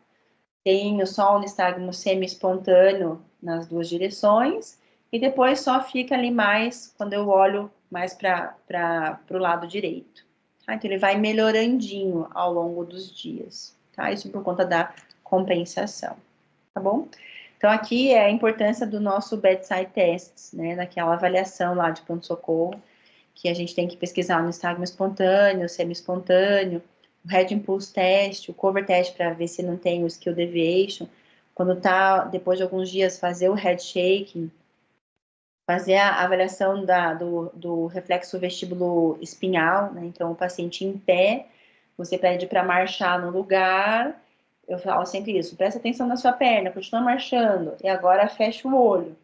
tenho só o nistagmo semi-espontâneo nas duas direções, e depois só fica ali mais quando eu olho mais para o lado direito. Tá? Então, ele vai melhorandinho ao longo dos dias, tá? Isso por conta da compensação, tá bom? Então, aqui é a importância do nosso bedside tests, né? Naquela avaliação lá de pronto-socorro, que a gente tem que pesquisar no nistagmo espontâneo, semi-espontâneo, o head impulse test, o cover test para ver se não tem o skill deviation. Quando tá, depois de alguns dias, fazer o head shaking, fazer a avaliação do reflexo vestíbulo espinhal, né? Então, o paciente em pé, você pede para marchar no lugar. Eu falo sempre isso, presta atenção na sua perna, continua marchando, e agora fecha o olho.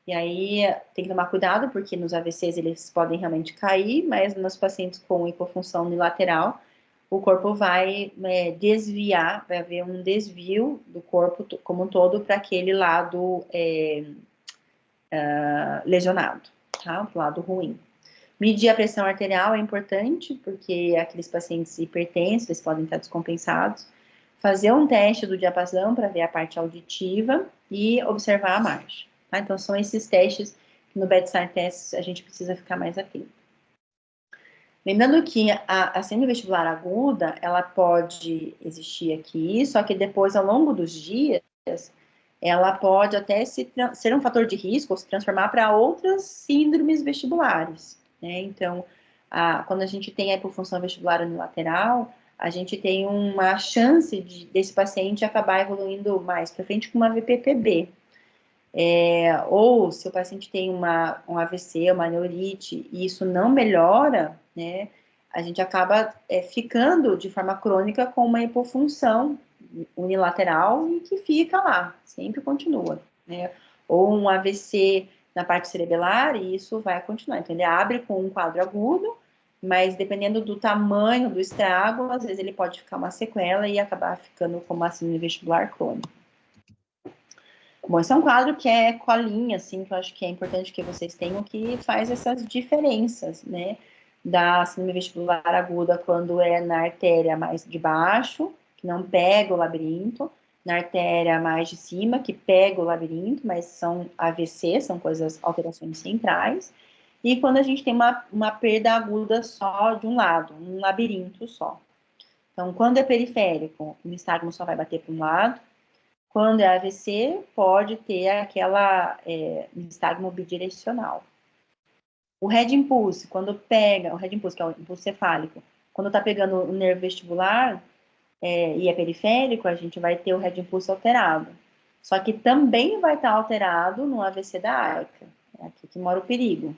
E aí tem que tomar cuidado, porque nos AVCs eles podem realmente cair, mas nos pacientes com hipofunção unilateral, o corpo vai desviar, vai haver um desvio do corpo como um todo para aquele lado lesionado, tá? Pro lado ruim. Medir a pressão arterial é importante, porque aqueles pacientes hipertensos, eles podem estar descompensados. Fazer um teste do diapasão para ver a parte auditiva e observar a marcha. Tá? Então, são esses testes que no bedside test a gente precisa ficar mais atento. Lembrando que a síndrome vestibular aguda, ela pode existir aqui, só que depois, ao longo dos dias, ela pode até ser um fator de risco ou se transformar para outras síndromes vestibulares, né? Então, quando a gente tem a hipofunção vestibular unilateral, a gente tem uma chance desse paciente acabar evoluindo mais para frente com uma VPPB. Ou se o paciente tem um AVC, uma neurite, e isso não melhora, né, a gente acaba ficando de forma crônica com uma hipofunção unilateral e que fica lá, sempre continua, né? Ou um AVC na parte cerebelar e isso vai continuar. Então, ele abre com um quadro agudo, mas dependendo do tamanho do estrago, às vezes ele pode ficar uma sequela e acabar ficando como uma síndrome vestibular crônica. Bom, esse é um quadro que é colinha, assim, que eu acho que é importante que vocês tenham, que faz essas diferenças, né, da síndrome vestibular aguda quando é na artéria mais de baixo, que não pega o labirinto, na artéria mais de cima, que pega o labirinto, mas são AVC, são coisas, alterações centrais, e quando a gente tem uma perda aguda só de um lado, um labirinto só. Então, quando é periférico, o nistagmo só vai bater para um lado. Quando é AVC, pode ter aquela nistagmo bidirecional. O head impulse, quando pega, o head impulse, que é o impulso cefálico, quando está pegando o nervo vestibular e é periférico, a gente vai ter o head impulse alterado. Só que também vai estar alterado no AVC da AICA. É aqui que mora o perigo.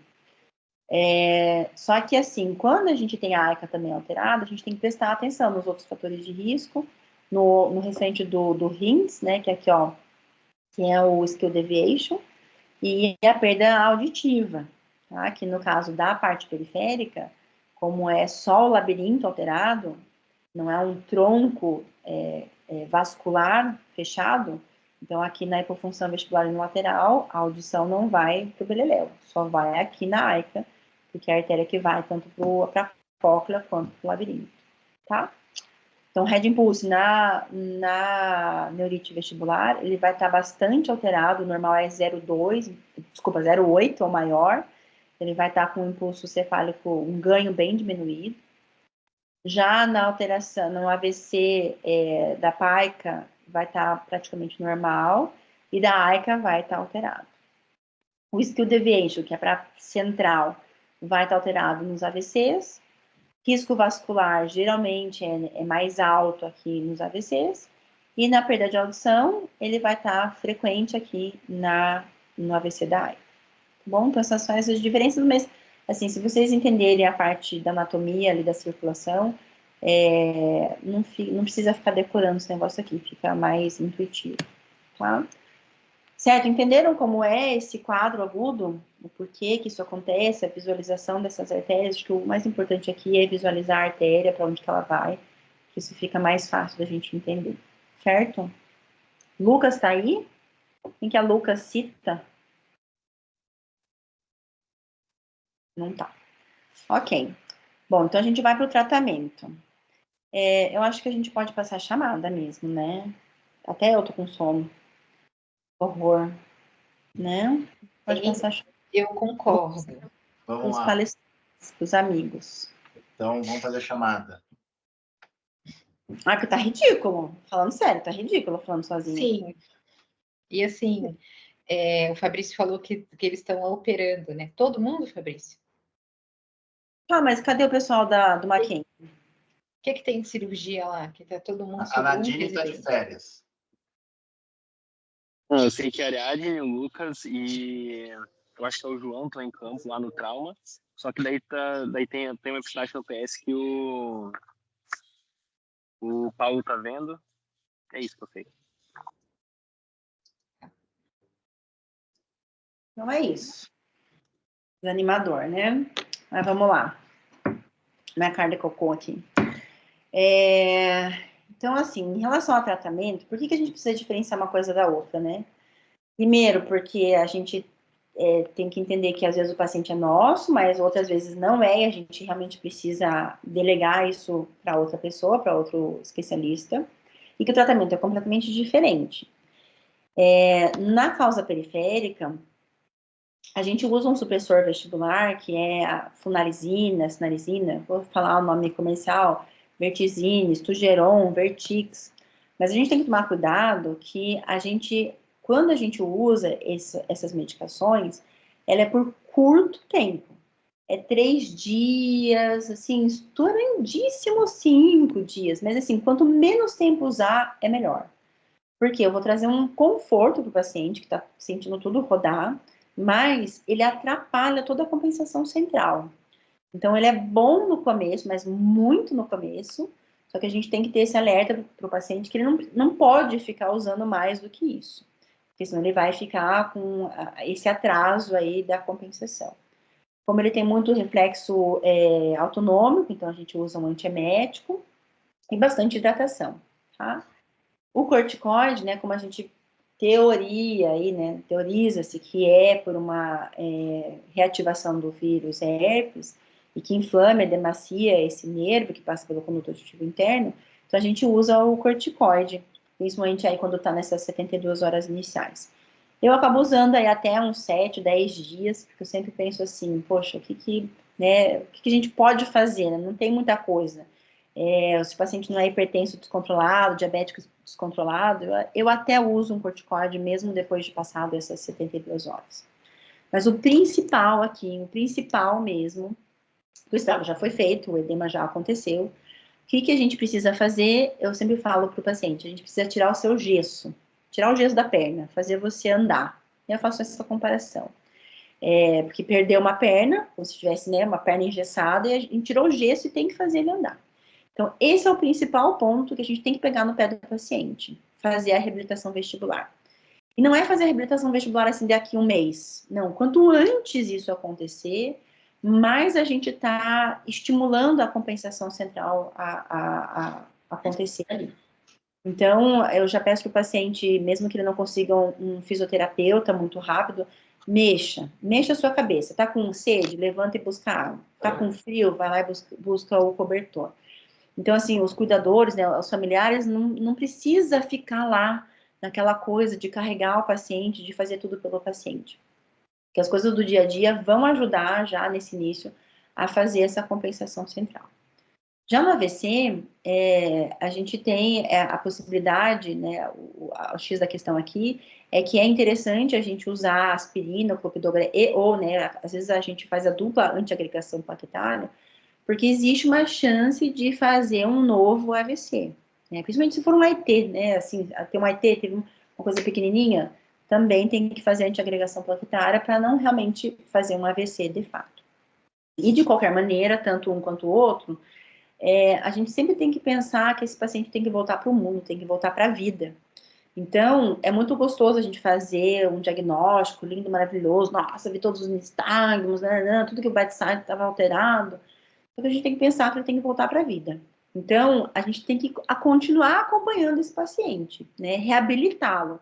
Só que, assim, quando a gente tem a AICA também alterada, a gente tem que prestar atenção nos outros fatores de risco, no restante do RINS, né, que é aqui, ó, que é o skill deviation, e a perda auditiva, tá? Que no caso da parte periférica, como é só o labirinto alterado, não é um tronco vascular fechado, então aqui na hipofunção vestibular unilateral, a audição não vai para o beleléu, só vai aqui na AICA, porque é a artéria que vai tanto para a cóclea quanto para o labirinto, tá? Então, o head impulse na neurite vestibular, ele vai estar bastante alterado, o normal é 0,8 ou maior, ele vai estar com um impulso cefálico, um ganho bem diminuído. Já na alteração, no AVC da PAICA, vai estar praticamente normal, e da AICA vai estar alterado. O skill deviation, que é para central, vai estar alterado nos AVCs. Risco vascular, geralmente, é mais alto aqui nos AVCs. E na perda de audição, ele vai estar frequente aqui no AVC da AICA. Bom, então essas são essas diferenças, mas, assim, se vocês entenderem a parte da anatomia ali da circulação, não precisa ficar decorando esse negócio aqui, fica mais intuitivo, tá? Certo? Entenderam como é esse quadro agudo? O porquê que isso acontece, a visualização dessas artérias? Acho que o mais importante aqui é visualizar a artéria, para onde que ela vai, que isso fica mais fácil da gente entender. Certo? Lucas tá aí? Quem que a Lucas cita? Não tá. Ok. Bom, então a gente vai para o tratamento. Eu acho que a gente pode passar a chamada mesmo, né? Até eu tô com sono. Horror. Né? Pode passar a chamada. Eu concordo. Vamos Os lá. palestrantes, os amigos. Então, vamos fazer a chamada. Ah, que tá ridículo. Falando sério, tá ridículo falando sozinho. Sim. E assim, o Fabrício falou que eles estão operando, né? Todo mundo, Fabrício? Ah, mas cadê o pessoal do Mackenzie? O que tem de cirurgia lá? Que tá todo mundo A sob um Nadine está de residente. férias. Eu sei que a Ariadne, o Lucas e eu acho que é o João estão em campo lá no trauma. Só que daí tem uma episódio no PS que o Paulo tá vendo. É isso que eu sei. Então é isso. Desanimador, né? Mas vamos lá. Minha cara de cocô aqui. Então, assim, em relação ao tratamento, por que a gente precisa diferenciar uma coisa da outra, né? Primeiro, porque a gente tem que entender que às vezes o paciente é nosso, mas outras vezes não é, e a gente realmente precisa delegar isso para outra pessoa, para outro especialista, e que o tratamento é completamente diferente. Na causa periférica, a gente usa um supressor vestibular, que é a funalizina, sinalizina, vou falar o nome comercial, Vertizine, Stugeron, Vertix, mas a gente tem que tomar cuidado que quando a gente usa essas medicações, ela é por curto tempo. É 3 dias, assim, estourandíssimo 5 dias. Mas, assim, quanto menos tempo usar, é melhor. Porque eu vou trazer um conforto para o paciente, que está sentindo tudo rodar, mas ele atrapalha toda a compensação central. Então, ele é bom no começo, mas muito no começo, só que a gente tem que ter esse alerta para o paciente que ele não pode ficar usando mais do que isso, porque senão ele vai ficar com esse atraso aí da compensação. Como ele tem muito reflexo autonômico, então a gente usa um antiemético e bastante hidratação, tá? O corticoide, né, como a gente teoriza-se que é por uma reativação do vírus herpes e que inflama e demacia esse nervo que passa pelo conduto auditivo interno, então a gente usa o corticoide, principalmente aí quando está nessas 72 horas iniciais. Eu acabo usando aí até uns 7, 10 dias, porque eu sempre penso assim, poxa, o que a gente pode fazer, né? Não tem muita coisa. Se o paciente não é hipertenso descontrolado, diabético descontrolado, eu até uso um corticoide mesmo depois de passado essas 72 horas. Mas o principal aqui, o principal mesmo, o estrago já foi feito, o edema já aconteceu. O que a gente precisa fazer? Eu sempre falo para o paciente, a gente precisa tirar o seu gesso, tirar o gesso da perna, fazer você andar. Eu faço essa comparação. Porque perdeu uma perna, como se tivesse uma perna engessada, e a gente tirou o gesso e tem que fazer ele andar. Então, esse é o principal ponto que a gente tem que pegar no pé do paciente, fazer a reabilitação vestibular. E não é fazer a reabilitação vestibular assim daqui a um mês. Não, quanto antes isso acontecer, mais a gente está estimulando a compensação central a acontecer ali. Então, eu já peço que o paciente, mesmo que ele não consiga um fisioterapeuta muito rápido, mexa a sua cabeça. Tá com sede? Levanta e busca água. Tá com frio? Vai lá e busca o cobertor. Então, assim, os cuidadores, né, os familiares, não precisa ficar lá naquela coisa de carregar o paciente, de fazer tudo pelo paciente. Porque as coisas do dia a dia vão ajudar já nesse início a fazer essa compensação central. Já no AVC, a gente tem a possibilidade, né, o X da questão aqui, é que é interessante a gente usar aspirina, clopidogrel, ou, né, às vezes a gente faz a dupla antiagregação plaquetária, porque existe uma chance de fazer um novo AVC, né? Principalmente se for um AIT, né? Assim, tem um AIT, teve uma coisa pequenininha, também tem que fazer antiagregação plaquetária para não realmente fazer um AVC de fato. E de qualquer maneira, tanto um quanto o outro, a gente sempre tem que pensar que esse paciente tem que voltar para o mundo, tem que voltar para a vida. Então, é muito gostoso a gente fazer um diagnóstico lindo, maravilhoso, nossa, vi todos os nistagmos, tudo que o Whiteside estava alterado. Porque a gente tem que pensar que ele tem que voltar para a vida. Então, a gente tem que continuar acompanhando esse paciente, né? Reabilitá-lo,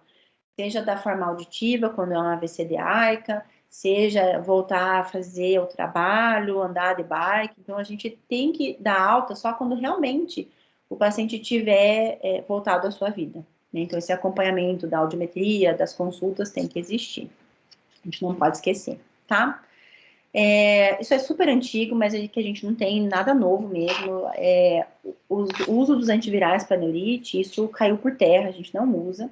seja da forma auditiva, quando é uma AVC de AICA, seja voltar a fazer o trabalho, andar de bike. Então, a gente tem que dar alta só quando realmente o paciente tiver voltado à sua vida, né? Então, esse acompanhamento da audiometria, das consultas tem que existir. A gente não pode esquecer, tá? Isso é super antigo, mas é que a gente não tem nada novo mesmo. O uso dos antivirais para neurite, isso caiu por terra, a gente não usa.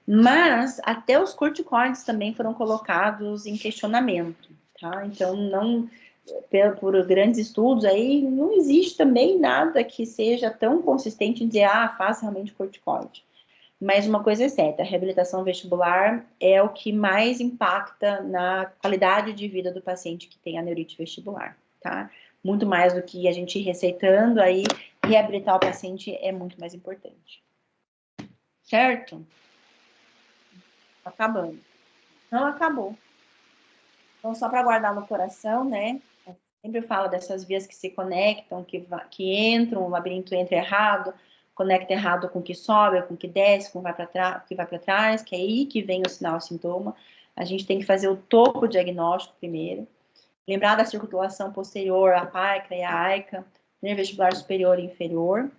Mas até os corticoides também foram colocados em questionamento, tá? Então, não, por grandes estudos aí, não existe também nada que seja tão consistente em dizer, faz realmente corticoide. Mas uma coisa é certa, a reabilitação vestibular é o que mais impacta na qualidade de vida do paciente que tem a neurite vestibular, tá? Muito mais do que a gente receitando, aí reabilitar o paciente é muito mais importante. Certo? Acabando. Não acabou. Então, só para guardar no coração, né? Eu sempre falo dessas vias que se conectam, que entram, o labirinto entra errado, conecta errado com o que sobe, com o que desce, com o que vai para trás, que é aí que vem o sinal, o sintoma. A gente tem que fazer o topo diagnóstico primeiro. Lembrar da circulação posterior, a páricra e a aica, nervo vestibular superior e inferior.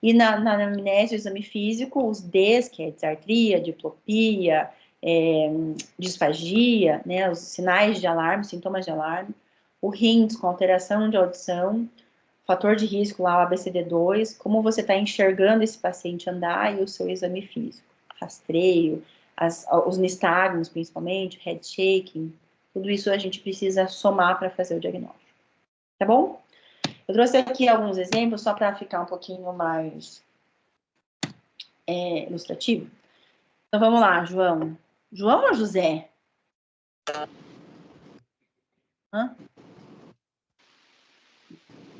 E na anamnese, o exame físico, os Ds, que é disartria, diplopia, disfagia, né, os sinais de alarme, sintomas de alarme. O RINDS, com alteração de audição, fator de risco lá, o ABCD2, como você está enxergando esse paciente andar e o seu exame físico, rastreio, os nistagmos principalmente, head shaking, tudo isso a gente precisa somar para fazer o diagnóstico, tá bom? Eu trouxe aqui alguns exemplos só para ficar um pouquinho mais ilustrativo. Então vamos lá, João. João ou José? Hã?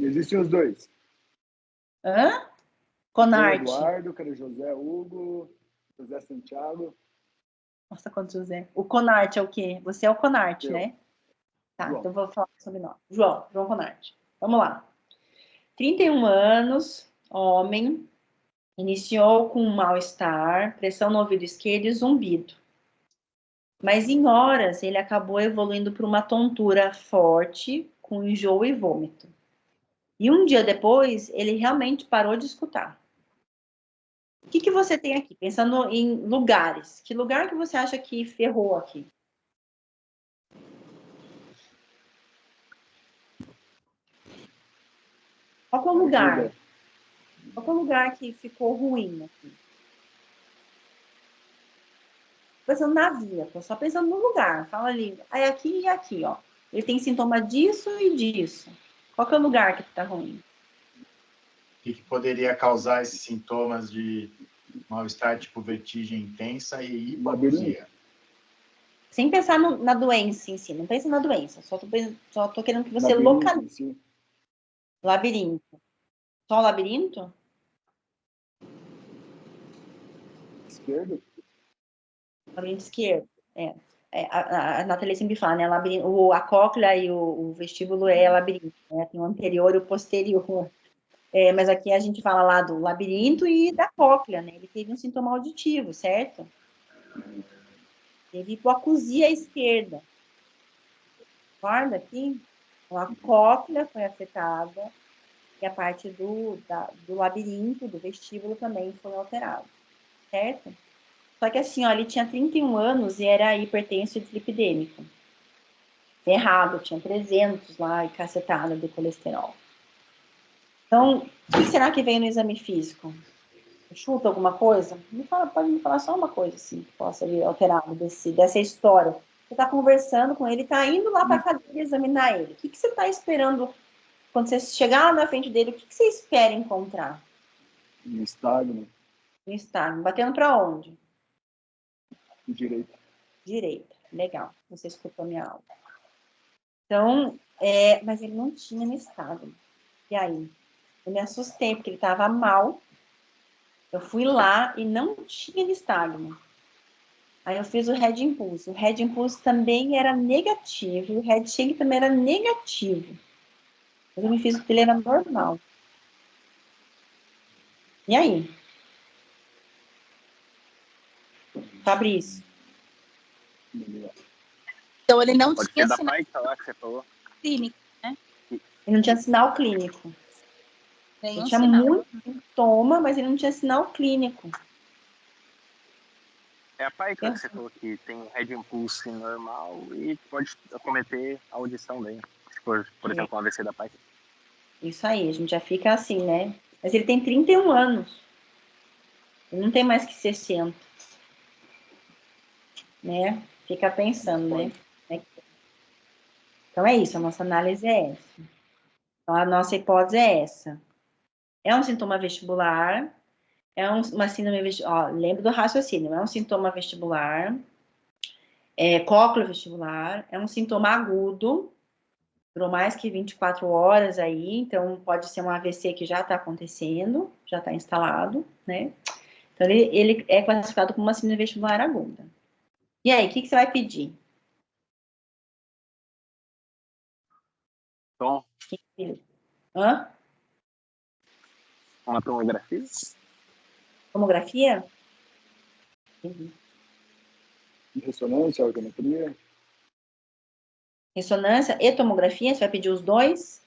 Existem os dois. Hã? Conarte. Eduardo, cara, José Hugo, José Santiago. Nossa, quanto José. O Conarte é o quê? Você é o Conarte, né? Tá, João. então vou falar sobre nós. João Ronardi. Vamos lá. 31 anos, homem, iniciou com um mal-estar, pressão no ouvido esquerdo e zumbido. Mas em horas ele acabou evoluindo para uma tontura forte, com enjoo e vômito. E um dia depois, ele realmente parou de escutar. O que você tem aqui? Pensando em lugares. Que lugar que você acha que ferrou aqui? Qual que é o lugar? Qual que é o lugar que ficou ruim aqui? Pensando na via, tô só pensando no lugar. Fala ali, aí aqui e aqui, ó. Ele tem sintoma disso e disso. Qual que é o lugar que tá ruim? O que poderia causar esses sintomas de mal-estar, tipo vertigem intensa e hipoacusia? Sem pensar na doença em si, não pensa na doença. Só tô querendo que você Labirinto, localize. sim. Labirinto. Só o labirinto? Esquerdo? Labirinto esquerdo. A Nathalie sempre fala, né? Labirinto, a cóclea e o vestíbulo é labirinto, né? Tem o anterior e o posterior. Mas aqui a gente fala lá do labirinto e da cóclea, né? Ele teve um sintoma auditivo, certo? Teve hipoacusia esquerda. Guarda aqui. Então, a cóclea foi afetada e a parte do labirinto, do vestíbulo também foi alterada, certo? Só que assim, ó, ele tinha 31 anos e era hipertenso e dislipidêmico. Errado, tinha 300 lá e cacetada de colesterol. Então, o que será que veio no exame físico? Chuta alguma coisa? Pode me falar só uma coisa, assim, que possa vir alterado dessa história. Você está conversando com ele, está indo lá para a cadeira examinar ele. O que você está esperando quando você chegar lá na frente dele? O que você espera encontrar? No estágio, No estágio. Batendo para onde? direito. Direita. Legal. Você escutou a minha aula. Então, mas ele não tinha nistagmo. E aí? Eu me assustei, porque ele estava mal. Eu fui lá e não tinha nistagmo. Aí eu fiz o Red Impulse. O Red Impulse também era negativo. O Red Shake também era negativo. Mas eu me fiz o dele era normal. E aí? Fabrício? Então, ele não Pode tinha ser da sinal pai lá que você falou. clínico, né? Ele não tinha sinal clínico. Ele Nenhum tinha sinal. muito sintoma, mas ele não tinha sinal clínico. É a pai que você falou que tem um Red Impulse normal e pode acometer a audição dele. Por exemplo, um AVC da pai. Isso aí, a gente já fica assim, né? Mas ele tem 31 anos. Ele não tem mais que 60. Né? Fica pensando, né? Então é isso, a nossa análise é essa. Então a nossa hipótese é essa. É um sintoma vestibular, uma síndrome vestibular, lembra do raciocínio, é um sintoma vestibular, cócleo vestibular, é um sintoma agudo, durou mais que 24 horas aí, então pode ser um AVC que já está acontecendo, já está instalado, né? Então ele é classificado como uma síndrome vestibular aguda. E aí, o que você vai pedir? Então, Hã? uma tomografia? Tomografia? Entendi. Ressonância, audiometria. Ressonância e tomografia, você vai pedir os dois?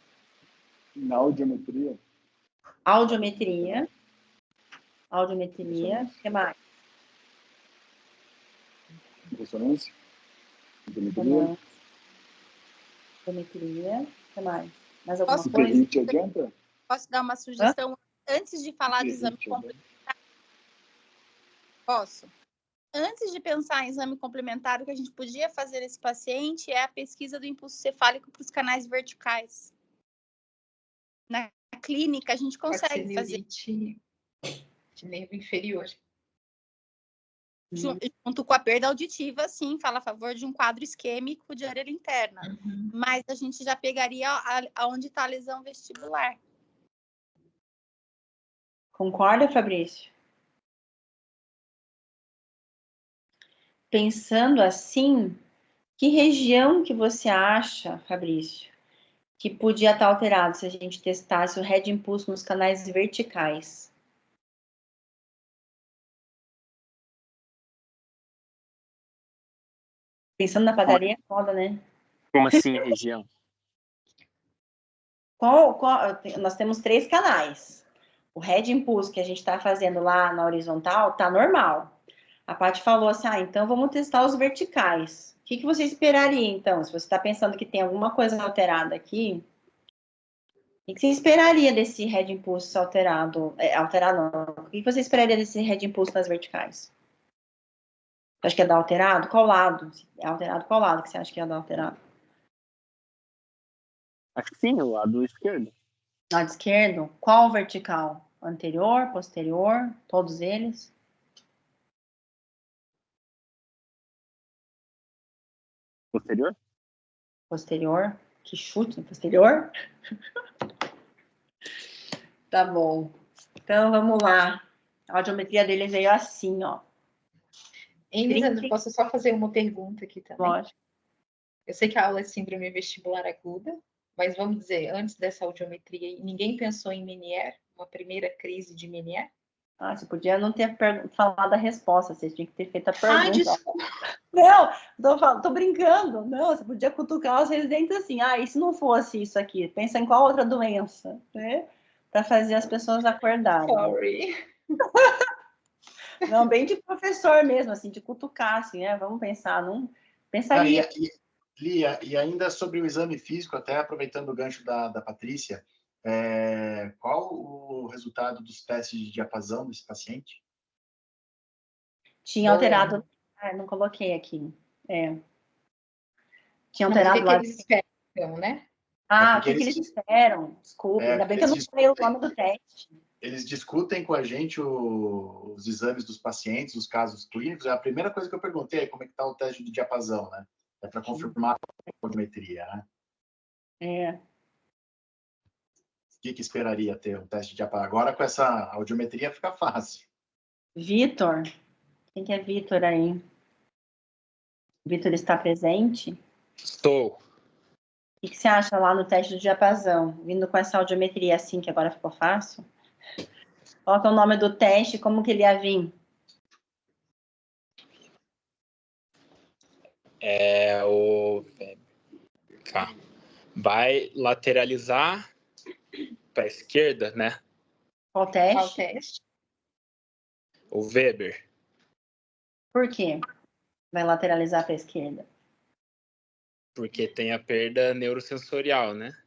Na audiometria. Audiometria. Audiometria. O que mais? Ressonância. Audiometria. Audiometria. O que mais? Mais alguma Posso, coisa? Perrite adianta? posso dar uma sugestão antes de falar de exame Perrite complementar? Posso? Antes de pensar em exame complementar, o que a gente podia fazer nesse paciente é a pesquisa do impulso cefálico para os canais verticais. Na clínica, a gente consegue fazer. De nervo inferior. Junto com a perda auditiva, sim, fala a favor de um quadro isquêmico de orelha interna. Uhum. Mas a gente já pegaria aonde está a lesão vestibular. Concorda, Fabrício? Pensando assim, Que região que você acha, Fabrício, que podia estar alterado se a gente testasse o head impulso nos canais verticais? Pensando na padaria é foda, né? Como assim, região? Nós temos 3 canais. O head impulso que a gente está fazendo lá na horizontal tá normal. A Paty falou assim, então vamos testar os verticais. O que você esperaria, então? Se você está pensando que tem alguma coisa alterada aqui, o que você esperaria desse head impulso alterado? Alterado não. O que você esperaria desse head impulso nas verticais? Você acha que ia dar alterado? Qual lado? É alterado qual lado que você acha que ia dar alterado? Acho que sim, o lado esquerdo. Lado esquerdo? Qual vertical? Anterior, posterior, todos eles? Posterior? Posterior? Que chute, posterior? Tá bom. Então, vamos lá. A audiometria dele veio assim, ó. Lisandro, posso só fazer uma pergunta aqui também? Lógico. Eu sei que a aula é síndrome vestibular aguda, mas vamos dizer, antes dessa audiometria, ninguém pensou em Meniere? Uma primeira crise de Meniere? Você podia não ter falado a resposta, você tinha que ter feito a pergunta. Ai, desculpa. Não, tô brincando. Não, você podia cutucar os residentes assim, e se não fosse isso aqui? Pensa em qual outra doença, né? Para fazer as pessoas acordarem. Sorry. Não, bem de professor mesmo, assim, de cutucar, assim, vamos pensar, não pensaria. Lia, e ainda sobre o exame físico, até aproveitando o gancho da Patrícia, qual o resultado dos testes de diapasão desse paciente? Tinha alterado, não coloquei aqui. Tinha alterado lá. O que eles esperam, né? O que eles esperam? Desculpa, ainda bem que eu não falei o nome do teste. Eles discutem com a gente os exames dos pacientes, os casos clínicos. A primeira coisa que eu perguntei é como é que está o teste de diapasão, né? É para confirmar a audiometria, né? O que esperaria ter um teste de diapasão? Agora, com essa audiometria, fica fácil. Vitor? Quem que é Vitor aí? Vitor está presente? Estou. O que você acha lá no teste do diapasão? Vindo com essa audiometria assim, que agora ficou fácil? Qual que é o nome do teste? Como que ele ia vir? Tá. Vai lateralizar para a esquerda, né? Qual teste? O Weber. Por quê? Vai lateralizar para a esquerda? Porque tem a perda neurosensorial, né?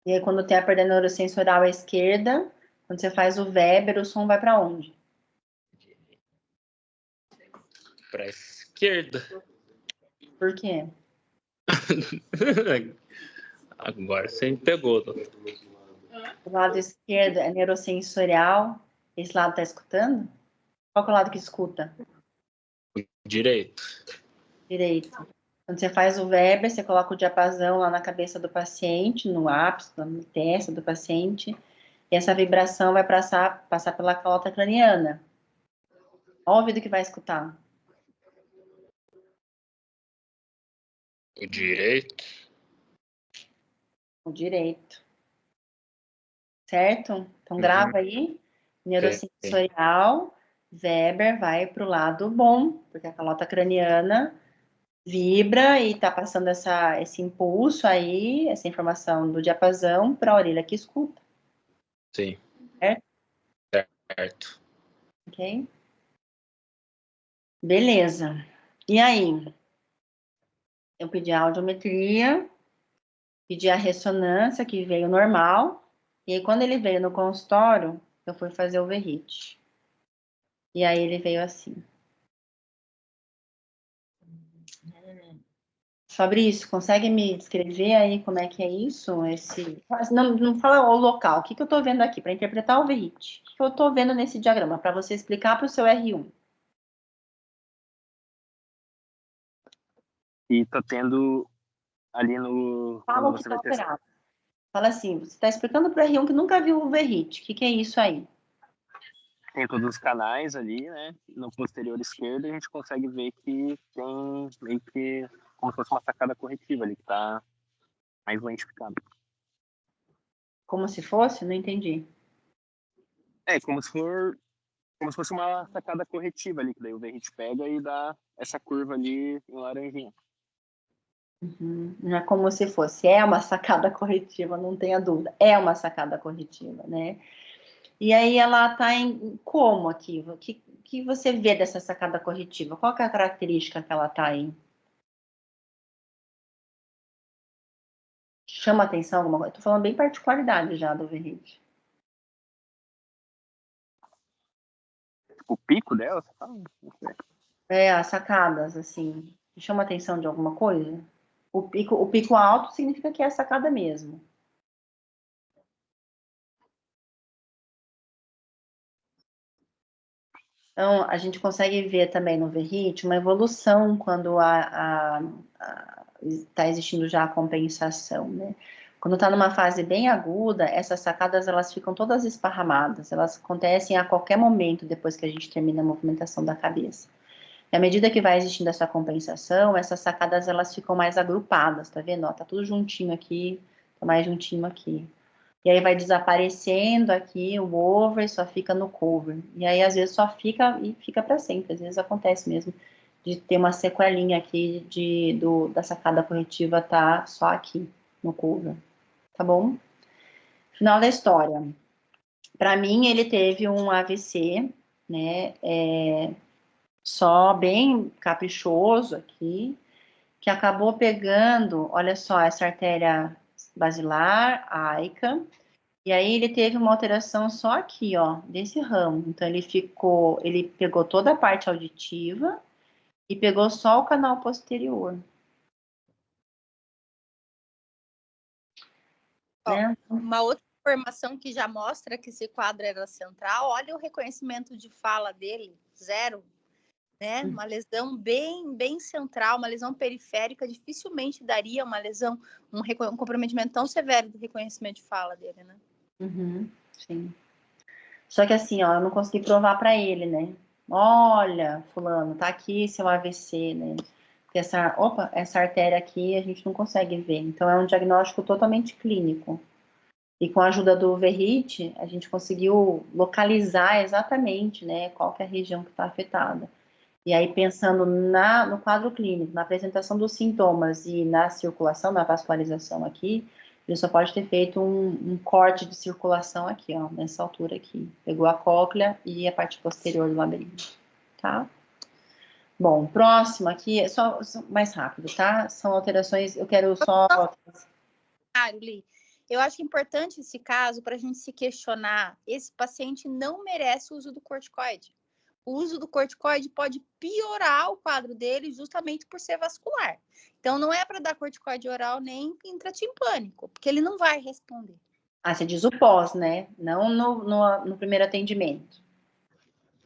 E aí, quando tem a perda neurosensorial à esquerda, quando você faz o Weber, o som vai para onde? Para a esquerda. Por quê? Agora você me pegou, doutor. O lado esquerdo é neurosensorial. Esse lado está escutando? Qual que é o lado que escuta? Direito. Direito. Quando você faz o Weber, você coloca o diapasão lá na cabeça do paciente, no ápice, na testa do paciente, e essa vibração vai passar pela calota craniana. Olha o ouvido que vai escutar. O direito. O direito. Certo? Então, grava aí. Neurosensorial, Weber vai para o lado bom, porque a calota craniana vibra e está passando esse impulso aí, essa informação do diapasão para a orelha que escuta. Sim. Certo. Ok? Beleza. E aí? Eu pedi a audiometria, pedi a ressonância, que veio normal, e aí quando ele veio no consultório, eu fui fazer o VRIT. E aí ele veio assim. Fabrício, consegue me descrever aí como é que é isso? Não fala o local. O que eu estou vendo aqui para interpretar o VRIT? O que eu estou vendo nesse diagrama para você explicar para o seu R1? E tá tendo ali no... Fala o que está operado. Fala assim, você está explicando para o R1 que nunca viu o VRIT. O que é isso aí? tem todos os canais ali, né? No posterior esquerdo a gente consegue ver que tem meio que como se fosse uma sacada corretiva ali, que está mais lentificado. Como se fosse? Não entendi. É, como se fosse uma sacada corretiva ali, que daí o Verrit pega e dá essa curva ali em laranjinha. Não é como se fosse. É uma sacada corretiva, não tenha dúvida. É uma sacada corretiva, né? E aí ela está em como aqui? O que você vê dessa sacada corretiva? Qual que é a característica que ela está aí? Chama atenção alguma coisa? Estou falando bem particularidade já do Verrit. O pico dela, você fala? Não sei. É, as sacadas, assim, chama atenção de alguma coisa? O pico alto significa que é a sacada mesmo. Então, a gente consegue ver também no Verrit uma evolução quando está existindo já a compensação, né? Quando está numa fase bem aguda, essas sacadas elas ficam todas esparramadas, elas acontecem a qualquer momento depois que a gente termina a movimentação da cabeça. E à medida que vai existindo essa compensação, essas sacadas elas ficam mais agrupadas, tá vendo? Ó, tá tudo juntinho aqui, tá mais juntinho aqui. E aí vai desaparecendo aqui o over, só fica no cover. E aí, às vezes, só fica e fica para sempre. Às vezes acontece mesmo de ter uma sequelinha aqui da sacada corretiva tá só aqui no cover. Tá bom? Final da história. Para mim, ele teve um AVC, né? Só bem caprichoso aqui, que acabou pegando, olha só, essa artéria basilar, AICA. E aí ele teve uma alteração só aqui, ó, desse ramo. Então ele pegou toda a parte auditiva e pegou só o canal posterior. Ó, Né? uma outra informação que já mostra que esse quadro era central, olha o reconhecimento de fala dele, 0, né? Uma lesão bem central, uma lesão periférica, dificilmente daria uma lesão, um comprometimento tão severo do reconhecimento de fala dele, né? Sim. Só que assim, ó, eu não consegui provar para ele, né? Olha, fulano, tá aqui seu AVC, né? Porque essa artéria aqui a gente não consegue ver. Então é um diagnóstico totalmente clínico. E com a ajuda do Verrit, a gente conseguiu localizar exatamente, né, qual que é a região que está afetada. E aí, pensando no quadro clínico, na apresentação dos sintomas e na circulação, na vascularização aqui, ele só pode ter feito um corte de circulação aqui, ó, nessa altura aqui. Pegou a cóclea e a parte posterior do labirinto, tá? Bom, próximo aqui, só mais rápido, tá? São alterações, eu quero só... Li, eu acho importante esse caso para a gente se questionar. Esse paciente não merece o uso do corticoide. O uso do corticoide pode piorar o quadro dele justamente por ser vascular. Então, não é para dar corticoide oral nem intratimpânico, porque ele não vai responder. Ah, você diz o pós, né? Não no primeiro atendimento.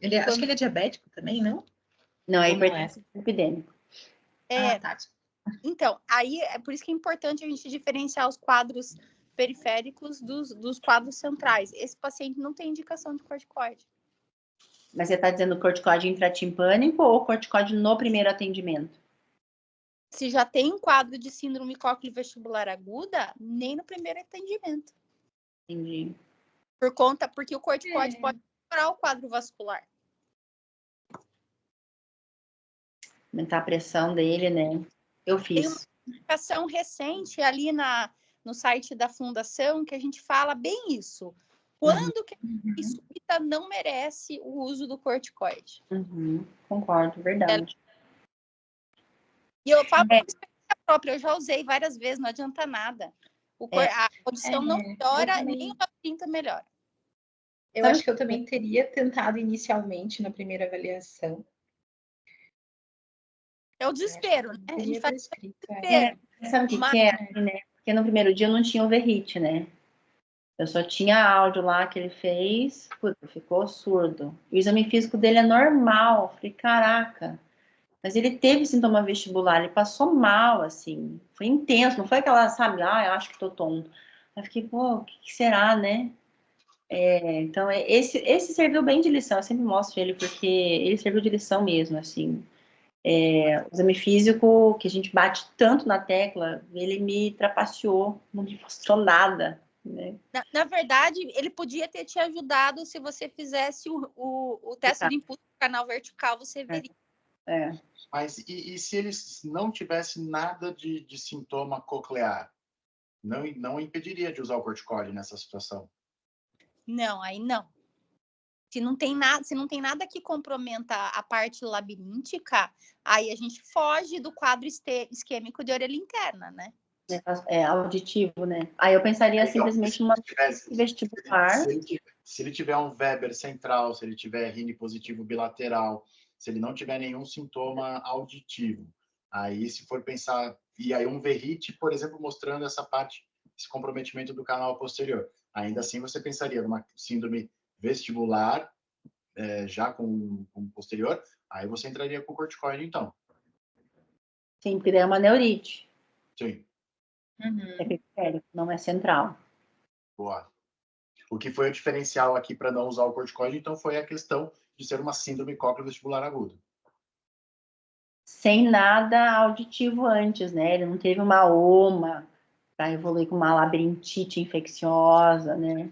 Acho que ele é diabético também, não? Não, é Ou não é? hipertensão epidêmico. Tá. Então, aí é por isso que é importante a gente diferenciar os quadros periféricos dos quadros centrais. Esse paciente não tem indicação de corticoide. Mas você está dizendo corticoide intratimpânico ou corticoide no primeiro atendimento? Se já tem um quadro de síndrome cócleo-vestibular aguda, nem no primeiro atendimento. Entendi. Porque o corticoide pode piorar o quadro vascular. Aumentar a pressão dele, né? Eu fiz. Tem uma publicação recente ali no site da fundação que a gente fala bem isso. Quando que a súbita não merece o uso do corticoide? Concordo, verdade. E eu falo por experiência própria, eu já usei várias vezes, não adianta nada. A condição não melhora, nem o labirinto melhora. Eu acho que eu também teria tentado inicialmente na primeira avaliação. É o desespero, né? A gente faz desespero. Sabe o que é, né? Porque no primeiro dia eu não tinha o Verrit, né? Eu só tinha áudio lá que ele fez, ficou surdo. O exame físico dele é normal. Eu falei, caraca. Mas ele teve sintoma vestibular, ele passou mal, assim. Foi intenso, não foi aquela, sabe, eu acho que tô tonto. Aí fiquei, pô, o que será, né? Então, esse serviu bem de lição, eu sempre mostro ele, porque ele serviu de lição mesmo, assim. O exame físico, que a gente bate tanto na tecla, ele me trapaceou, não me mostrou nada, né? Na verdade, ele podia ter te ajudado se você fizesse o teste de impulso do canal vertical, você veria. Mas e se eles não tivessem nada de sintoma coclear? Não impediria de usar o corticoide nessa situação? Não, aí não. Se não tem nada que comprometa a parte labiríntica, aí a gente foge do quadro isquêmico de orelha interna, né? Auditivo, né? Aí eu pensaria simplesmente numa vestibular. Se ele tiver um Weber central, se ele tiver RINE positivo bilateral, se ele não tiver nenhum sintoma auditivo, aí se for pensar, e aí um verrite, por exemplo, mostrando essa parte, esse comprometimento do canal posterior, ainda assim você pensaria numa síndrome vestibular, já com posterior, aí você entraria com o corticoide então. Sim, porque daí é uma neurite. Sim. É periférico, não é central. Boa. O que foi o diferencial aqui para não usar o corticoide, então, foi a questão de ser uma síndrome cócleo-vestibular aguda. Sem nada auditivo antes, né? Ele não teve uma OMA para evoluir com uma labirintite infecciosa, né?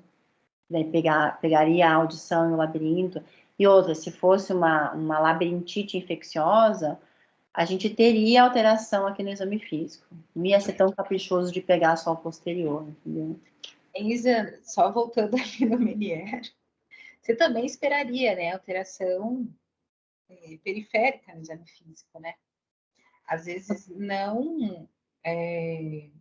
Daí pegaria a audição e o labirinto. E outra, se fosse uma labirintite infecciosa, a gente teria alteração aqui no exame físico. Não ia ser tão caprichoso de pegar só o posterior, entendeu? Isa, só voltando aqui no Meniere, você também esperaria, né, alteração periférica no exame físico, né? Às vezes não... ele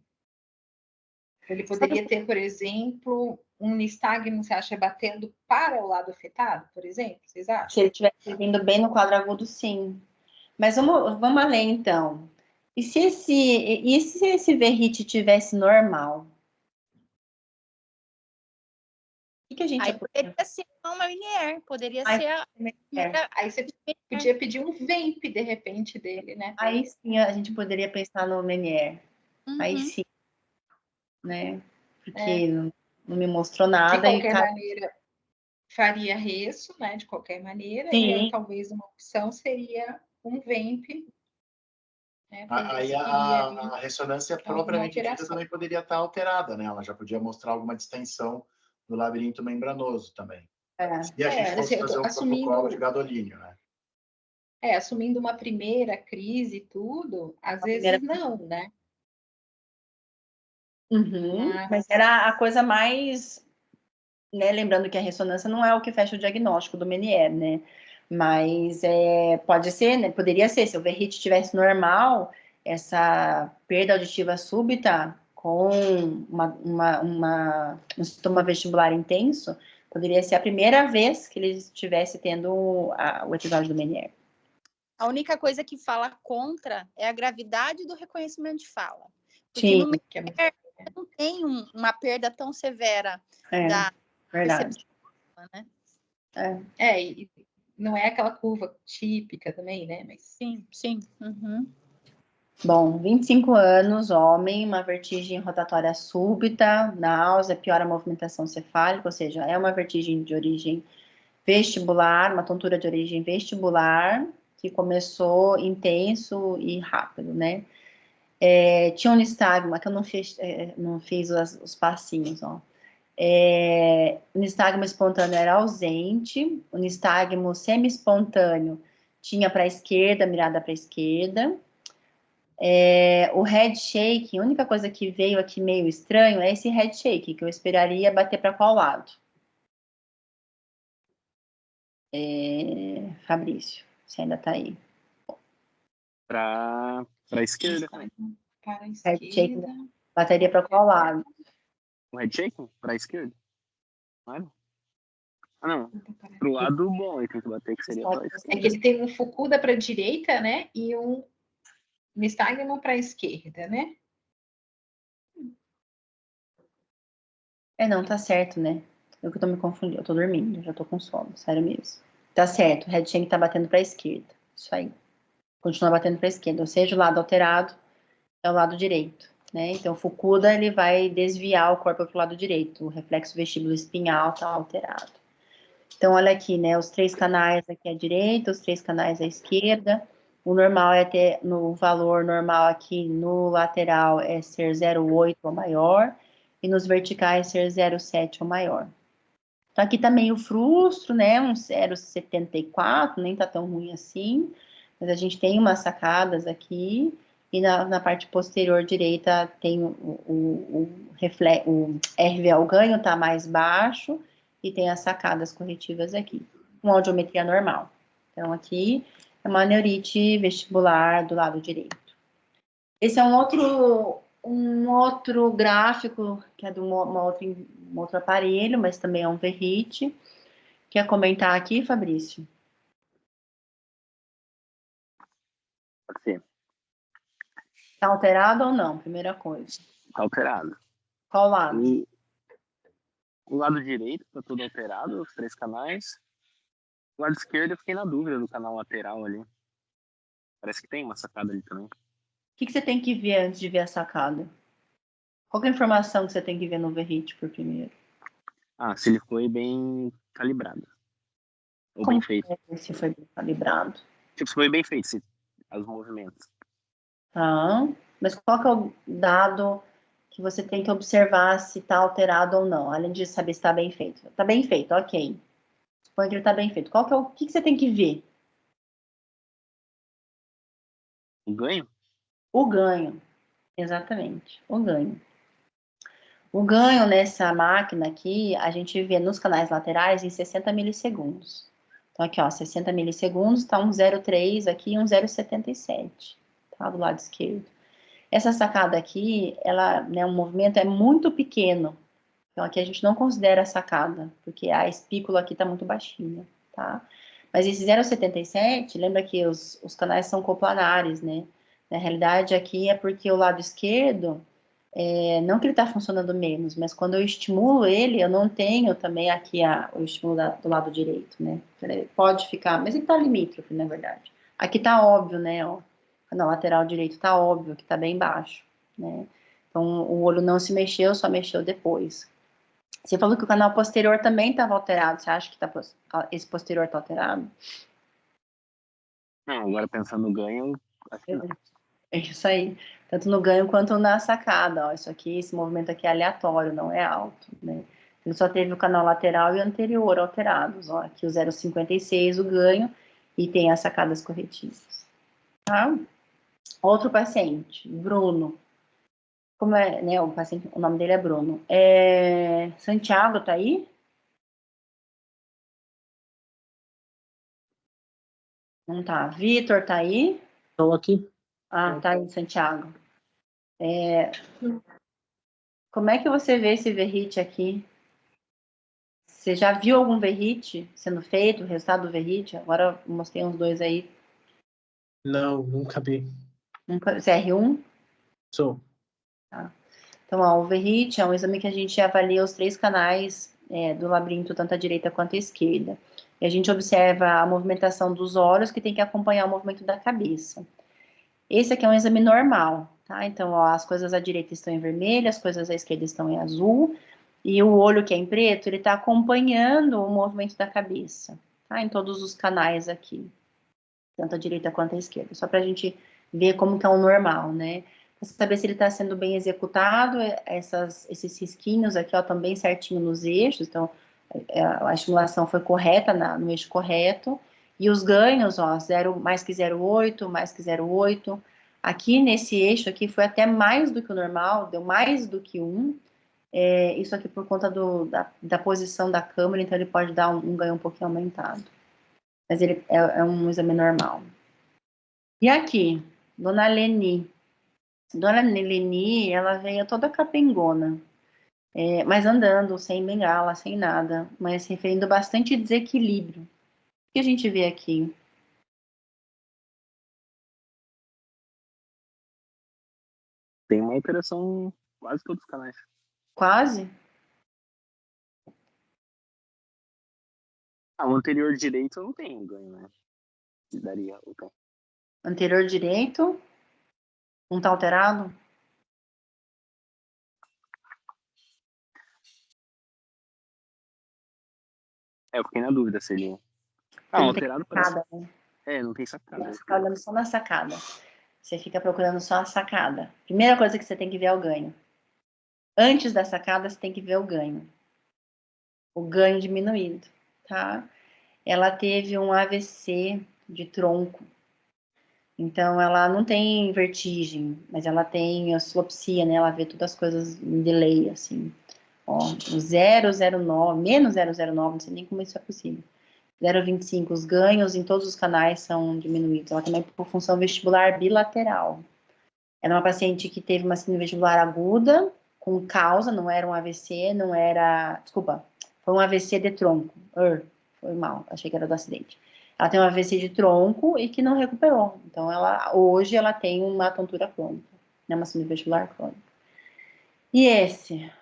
poderia ter, por exemplo, um nistagmo, você acha, batendo para o lado afetado, por exemplo? Vocês acham? Se ele estivesse vindo bem no quadro agudo, sim. Mas vamos além, então. E se esse verrite tivesse normal? O que a gente... Aí poderia ser uma Meniere, poderia ser a... Aí você podia pedir um VEMP, de repente, dele, né? Aí sim a gente poderia pensar no Meniere. Aí sim, né? Porque não me mostrou nada. De qualquer maneira, faria reço, né? De qualquer maneira. Sim. E aí, talvez uma opção seria um VEMP. Né, aí a ressonância propriamente dita também poderia estar alterada, né? Ela já podia mostrar alguma distensão do labirinto membranoso também. Se a gente fosse fazer o protocolo de gadolínio, né? Assumindo uma primeira crise e tudo, às vezes não, né? Mas era a coisa mais... Né? Lembrando que a ressonância não é o que fecha o diagnóstico do Meniere, né? Mas pode ser, né? Poderia ser, se o verrite estivesse normal, essa perda auditiva súbita com um sintoma vestibular intenso, poderia ser a primeira vez que ele estivesse tendo o episódio do Meniere. A única coisa que fala contra é a gravidade do reconhecimento de fala. Porque Sim, no Meniere não tem uma perda tão severa da verdade. Né? E não é aquela curva típica também, né? Mas... Sim. Bom, 25 anos, homem, uma vertigem rotatória súbita, náusea, piora a movimentação cefálica, ou seja, é uma vertigem de origem vestibular, uma tontura de origem vestibular, que começou intenso e rápido, né? Tinha um nistagma, que eu não fiz os passinhos, ó. O nistagmo espontâneo era ausente, o nistagmo semi-espontâneo tinha para a esquerda, mirada para a esquerda. O head shaking, a única coisa que veio aqui meio estranho é esse head shaking, que eu esperaria bater para qual lado? Fabrício, você ainda está aí. Para a esquerda. Para a esquerda. Bateria para qual lado? O head shaking? Para a esquerda? Claro. Não. Pro lado bom, ele tem que bater, que seria para a esquerda. É que ele tem um Fukuda para a direita, né? E um nistagmo para a esquerda, né? Não, tá certo, né? Eu que tô me confundindo, eu tô dormindo, já tô com sono, sério mesmo. Tá certo, o head shaking tá batendo pra esquerda, isso aí. Continua batendo pra esquerda, ou seja, o lado alterado é o lado direito. né? Então, o Fukuda, ele vai desviar o corpo para o lado direito. O reflexo vestíbulo espinhal está alterado. Então, olha aqui, né? Os 3 canais aqui à direita, os 3 canais à esquerda. O normal é ter, no valor normal aqui no lateral é ser 0,8 ou maior, e nos verticais ser 0,7 ou maior. Então, aqui tá meio frustro, né? Um 0,74, nem tá tão ruim assim, mas a gente tem umas sacadas aqui, e na parte posterior direita tem o RVA, o ganho tá mais baixo, e tem as sacadas corretivas aqui, com audiometria normal. Então, aqui é uma neurite vestibular do lado direito. Esse é um outro gráfico, que é de um outro aparelho, mas também é um verrite. Quer comentar aqui, Fabrício? Pode ser. Tá alterado ou não? Primeira coisa. Tá alterado. Qual lado? O lado direito tá tudo alterado, os 3 canais. O lado esquerdo eu fiquei na dúvida do canal lateral ali. Parece que tem uma sacada ali também. O que você tem que ver antes de ver a sacada? Qual que é a informação que você tem que ver no verrite por primeiro? Se ele foi bem calibrado. Ou Como bem feito. se foi bem calibrado? Tipo, se foi bem feito, os movimentos. Tá. Mas qual que é o dado que você tem que observar se está alterado ou não, além de saber se está bem feito? Está bem feito, ok. Suponho que ele está bem feito. Qual que é o que você tem que ver? O ganho? O ganho, exatamente, o ganho. O ganho nessa máquina aqui, a gente vê nos canais laterais em 60 milissegundos. Então, aqui, ó, 60 milissegundos, tá um 0,3 aqui e um 0,77, tá? Do lado esquerdo. Essa sacada aqui, ela, né, o movimento é muito pequeno. Então, aqui a gente não considera sacada, porque a espícula aqui tá muito baixinha, tá? Mas esse 0,77, lembra que os canais são coplanares, né? Na realidade, aqui é porque o lado esquerdo, não que ele está funcionando menos, mas quando eu estimulo ele, eu não tenho também aqui o estímulo do lado direito, né? Ele pode ficar, mas ele está limítrofe, na verdade. Aqui está óbvio, né? Ó, na lateral direito está óbvio que está bem baixo, né? Então, o olho não se mexeu, só mexeu depois. Você falou que o canal posterior também estava alterado. Você acha que esse posterior está alterado? Não, agora pensando no ganho, acho que não. É isso aí. Tanto no ganho quanto na sacada. Ó. Isso aqui, esse movimento aqui é aleatório, não é alto, né? Ele só teve o canal lateral e anterior alterados. Ó. Aqui o 0,56 o ganho e tem as sacadas corretivas. Tá? Outro paciente, Bruno. Como é, né? O nome dele é Bruno. Santiago tá aí? Não tá. Vitor tá aí? Estou aqui. Ah, tá aí, Santiago. Como é que você vê esse verrite aqui? Você já viu algum verrite sendo feito, o resultado do verrite? Agora eu mostrei uns 2 aí. Não, nunca vi. CR1? Sou. Tá. Então, ó, o verrite é um exame que a gente avalia os 3 canais do labirinto, tanto à direita quanto à esquerda. E a gente observa a movimentação dos olhos, que tem que acompanhar o movimento da cabeça. Esse aqui é um exame normal, tá? Então, ó, as coisas à direita estão em vermelho, as coisas à esquerda estão em azul, e o olho que é em preto, ele está acompanhando o movimento da cabeça, tá? Em todos os canais aqui, tanto à direita quanto à esquerda, só para a gente ver como que é o normal, né? Para saber se ele está sendo bem executado, esses risquinhos aqui, ó, estão bem certinho nos eixos, então a estimulação foi correta no eixo correto, e os ganhos, ó, mais que 0,8, mais que 0,8, aqui nesse eixo aqui foi até mais do que o normal, deu mais do que 1, isso aqui por conta da posição da câmera, então ele pode dar um ganho um pouquinho aumentado. Mas ele é um exame normal. E aqui, Dona Leni. Dona Leni, ela veio toda capengona, mas andando, sem bengala, sem nada, mas referindo bastante desequilíbrio. O que a gente vê aqui? Tem uma alteração em quase todos os canais. Quase? O anterior direito não tem ganho, né? Que daria o ganho. Anterior direito? Não tá alterado? Eu fiquei na dúvida se ele... Ah, Não alterado parece... sacada, né? Não tem sacada. Você fica olhando só na sacada. Você fica procurando só a sacada. Primeira coisa que você tem que ver é o ganho. Antes da sacada, você tem que ver o ganho. O ganho diminuído, tá? Ela teve um AVC de tronco. Então, ela não tem vertigem, mas ela tem oscilopsia, né? Ela vê todas as coisas em delay, assim. Ó, o 009, menos 009, não sei nem como isso é possível. 0,25, os ganhos em todos os canais são diminuídos. Ela também por função vestibular bilateral. Era uma paciente que teve uma síndrome vestibular aguda, com causa, não era um AVC, não era... Desculpa, foi um AVC de tronco. Foi mal, achei que era do acidente. Ela tem um AVC de tronco e que não recuperou. Então, hoje ela tem uma tontura crônica, né? Uma síndrome vestibular crônica. E esse?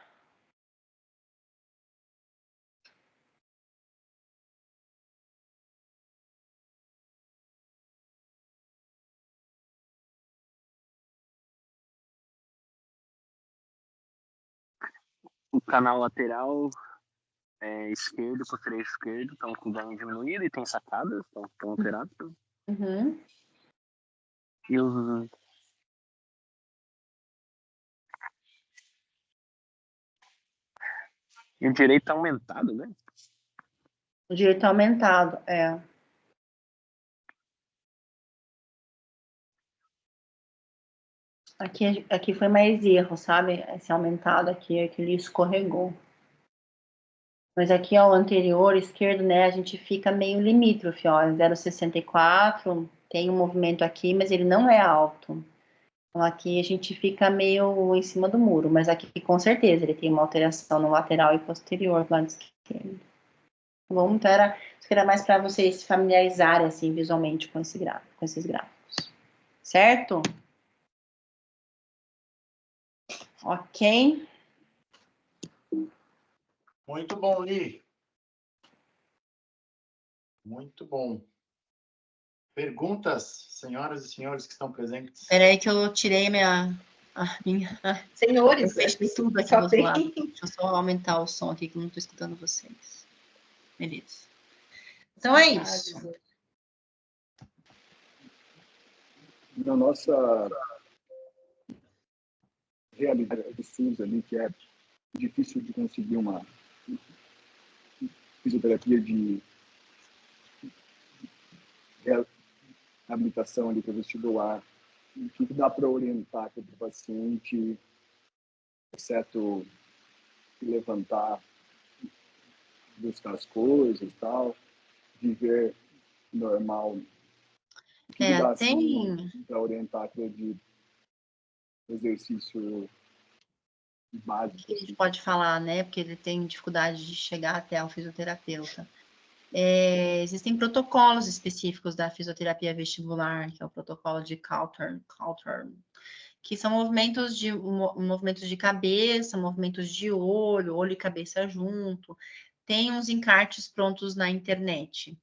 O canal lateral esquerdo, posterior esquerdo, estão com ganho diminuído e tem sacadas, estão alterados. Uhum. E os... E o direito tá aumentado, né? O direito aumentado, é. Aqui foi mais erro, sabe? Esse aumentado aqui é que ele escorregou. Mas aqui, ó, o anterior, esquerdo, né, a gente fica meio limítrofe, ó, 0,64, tem um movimento aqui, mas ele não é alto. Então, aqui a gente fica meio em cima do muro, mas aqui, com certeza, ele tem uma alteração no lateral e posterior do lado esquerdo. Tá bom? Então, isso era mais para vocês se familiarizarem, assim, visualmente com esses gráficos. Certo? Ok. Muito bom, Li. Muito bom. Perguntas, senhoras e senhores que estão presentes? Peraí que eu tirei minha... Senhores, eu fechei tudo aqui só do outro lado. tem... Deixa eu só aumentar o som aqui que eu não estou escutando vocês. Beleza. Então é isso. Na nossa realidade do SUS ali, que é difícil de conseguir uma fisioterapia de reabilitação ali para vestibular, o que dá para orientar para o paciente, exceto levantar, buscar as coisas e tal, viver normal. O que dá assim, para orientar de exercício básico? Que a gente pode falar, né? Porque ele tem dificuldade de chegar até o fisioterapeuta. Existem protocolos específicos da fisioterapia vestibular, que é o protocolo de Cawthorn, que são movimentos de cabeça, movimentos de olho e cabeça junto. Tem uns encartes prontos na internet.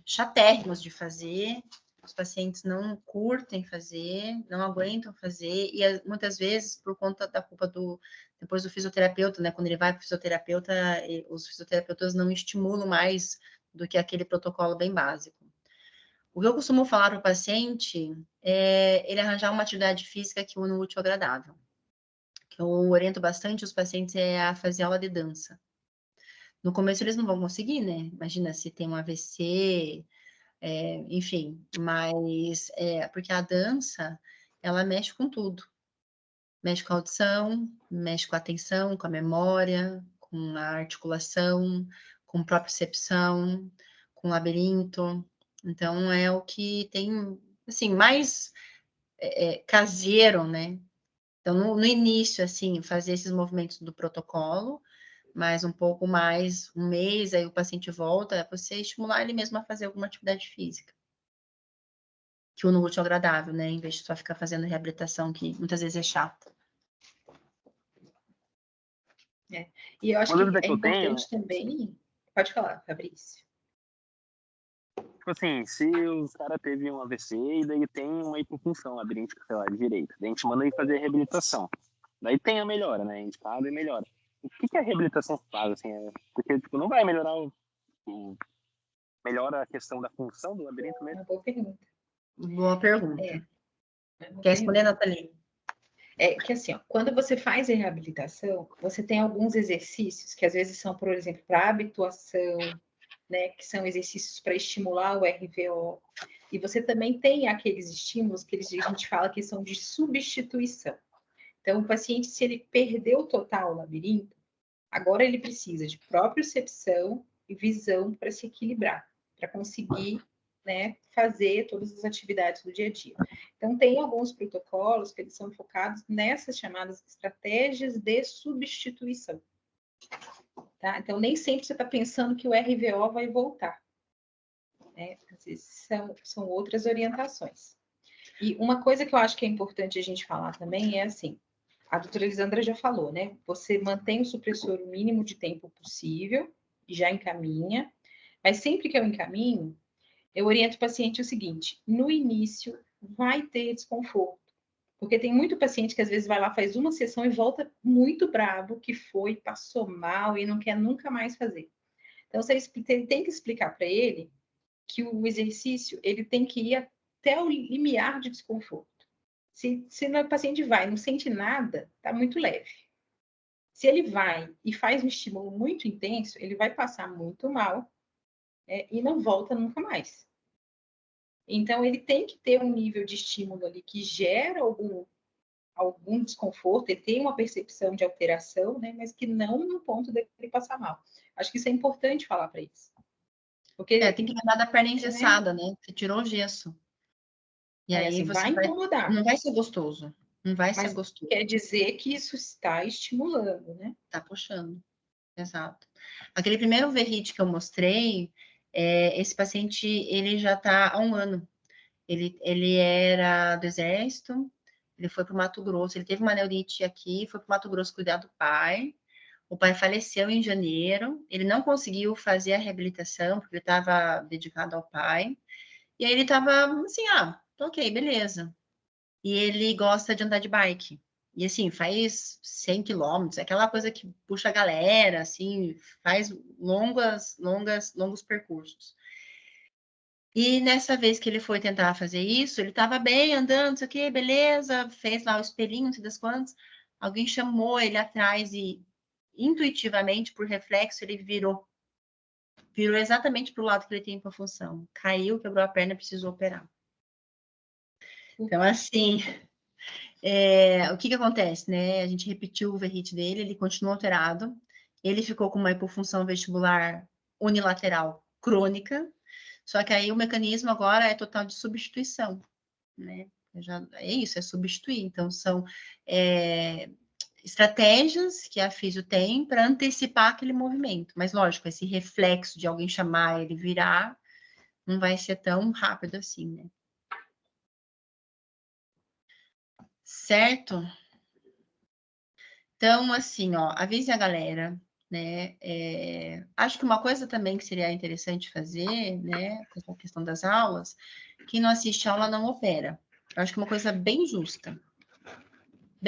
Chatérrimos de fazer, os pacientes não curtem fazer, não aguentam fazer, e muitas vezes por conta da culpa depois do fisioterapeuta, né? Quando ele vai para o fisioterapeuta, os fisioterapeutas não estimulam mais do que aquele protocolo bem básico. O que eu costumo falar para o paciente é ele arranjar uma atividade física que une o útil ao agradável. Que eu oriento bastante os pacientes a fazer aula de dança. No começo eles não vão conseguir, né? Imagina se tem um AVC, enfim, mas porque a dança, ela mexe com tudo. Mexe com a audição, mexe com a atenção, com a memória, com a articulação, com propriocepção, com labirinto. Então, é o que tem, assim, mais caseiro, né? Então, no início, assim, fazer esses movimentos do protocolo, mas um pouco mais, um mês, aí o paciente volta, é você estimular ele mesmo a fazer alguma atividade física. Que une o útil ao agradável, né? Em vez de só ficar fazendo reabilitação, que muitas vezes é chata. E eu acho que é importante também... Pode falar, Fabrício. Tipo assim, se o cara teve um AVC e daí tem uma hipofunção labiríntica, sei lá, direita, daí a gente manda ele fazer reabilitação. Daí tem a melhora, né? Indicado e melhora. o que a reabilitação faz, assim? Porque, tipo, não vai melhorar melhora a questão da função do labirinto mesmo? Uma boa pergunta. Boa pergunta. Quer responder, Nathalie? É que assim, ó, quando você faz a reabilitação, você tem alguns exercícios que às vezes são, por exemplo, para habituação, né, que são exercícios para estimular o RVO. E você também tem aqueles estímulos que a gente fala que são de substituição. Então, o paciente, se ele perdeu total o labirinto, agora ele precisa de propriocepção e visão para se equilibrar, para conseguir, né, fazer todas as atividades do dia a dia. Então, tem alguns protocolos que eles são focados nessas chamadas estratégias de substituição. Tá? Então, nem sempre você está pensando que o RVO vai voltar. Né? Às vezes são outras orientações. E uma coisa que eu acho que é importante a gente falar também é assim, a doutora Elisandra já falou, né? Você mantém o supressor o mínimo de tempo possível e já encaminha, mas sempre que eu encaminho, eu oriento o paciente o seguinte, no início vai ter desconforto, porque tem muito paciente que às vezes vai lá, faz uma sessão e volta muito bravo, que foi, passou mal e não quer nunca mais fazer. Então, você tem que explicar para ele que o exercício, ele tem que ir até o limiar de desconforto. Se o paciente vai e não sente nada, está muito leve. Se ele vai e faz um estímulo muito intenso, ele vai passar muito mal, e não volta nunca mais. Então, ele tem que ter um nível de estímulo ali que gera algum desconforto, ele tem uma percepção de alteração, né, mas que não no ponto dele passar mal. Acho que isso é importante falar para eles. Porque tem que lembrar da perna engessada, né? Você tirou o gesso. E aí assim, você vai incomodar. Não vai ser gostoso. Não vai ser gostoso. Quer dizer que isso está estimulando, né? Está puxando. Exato. Aquele primeiro verrite que eu mostrei, esse paciente, ele já está há 1 ano. Ele era do Exército, ele foi para o Mato Grosso, ele teve uma neurite aqui, foi para o Mato Grosso cuidar do pai. O pai faleceu em janeiro, ele não conseguiu fazer a reabilitação, porque ele estava dedicado ao pai. E aí ele estava assim, ok, beleza. E ele gosta de andar de bike. E assim, faz 100 quilômetros, aquela coisa que puxa a galera, assim, faz longos percursos. E nessa vez que ele foi tentar fazer isso, ele estava bem, andando, não sei o que, beleza, fez lá o espelhinho, não sei das quantas. Alguém chamou ele atrás e, intuitivamente, por reflexo, ele virou exatamente para o lado que ele tem para função. Caiu, quebrou a perna, precisou operar. Então, assim, o que acontece, né? A gente repetiu o verrite dele, ele continuou alterado, ele ficou com uma hipofunção vestibular unilateral crônica, só que aí o mecanismo agora é total de substituição, né? É isso, é substituir. Então, são estratégias que a físio tem para antecipar aquele movimento. Mas, lógico, esse reflexo de alguém chamar ele virar não vai ser tão rápido assim, né? Certo? Então, assim, avise a galera, né? Acho que uma coisa também que seria interessante fazer, né, com a questão das aulas, quem não assiste a aula não opera. Eu acho que é uma coisa bem justa,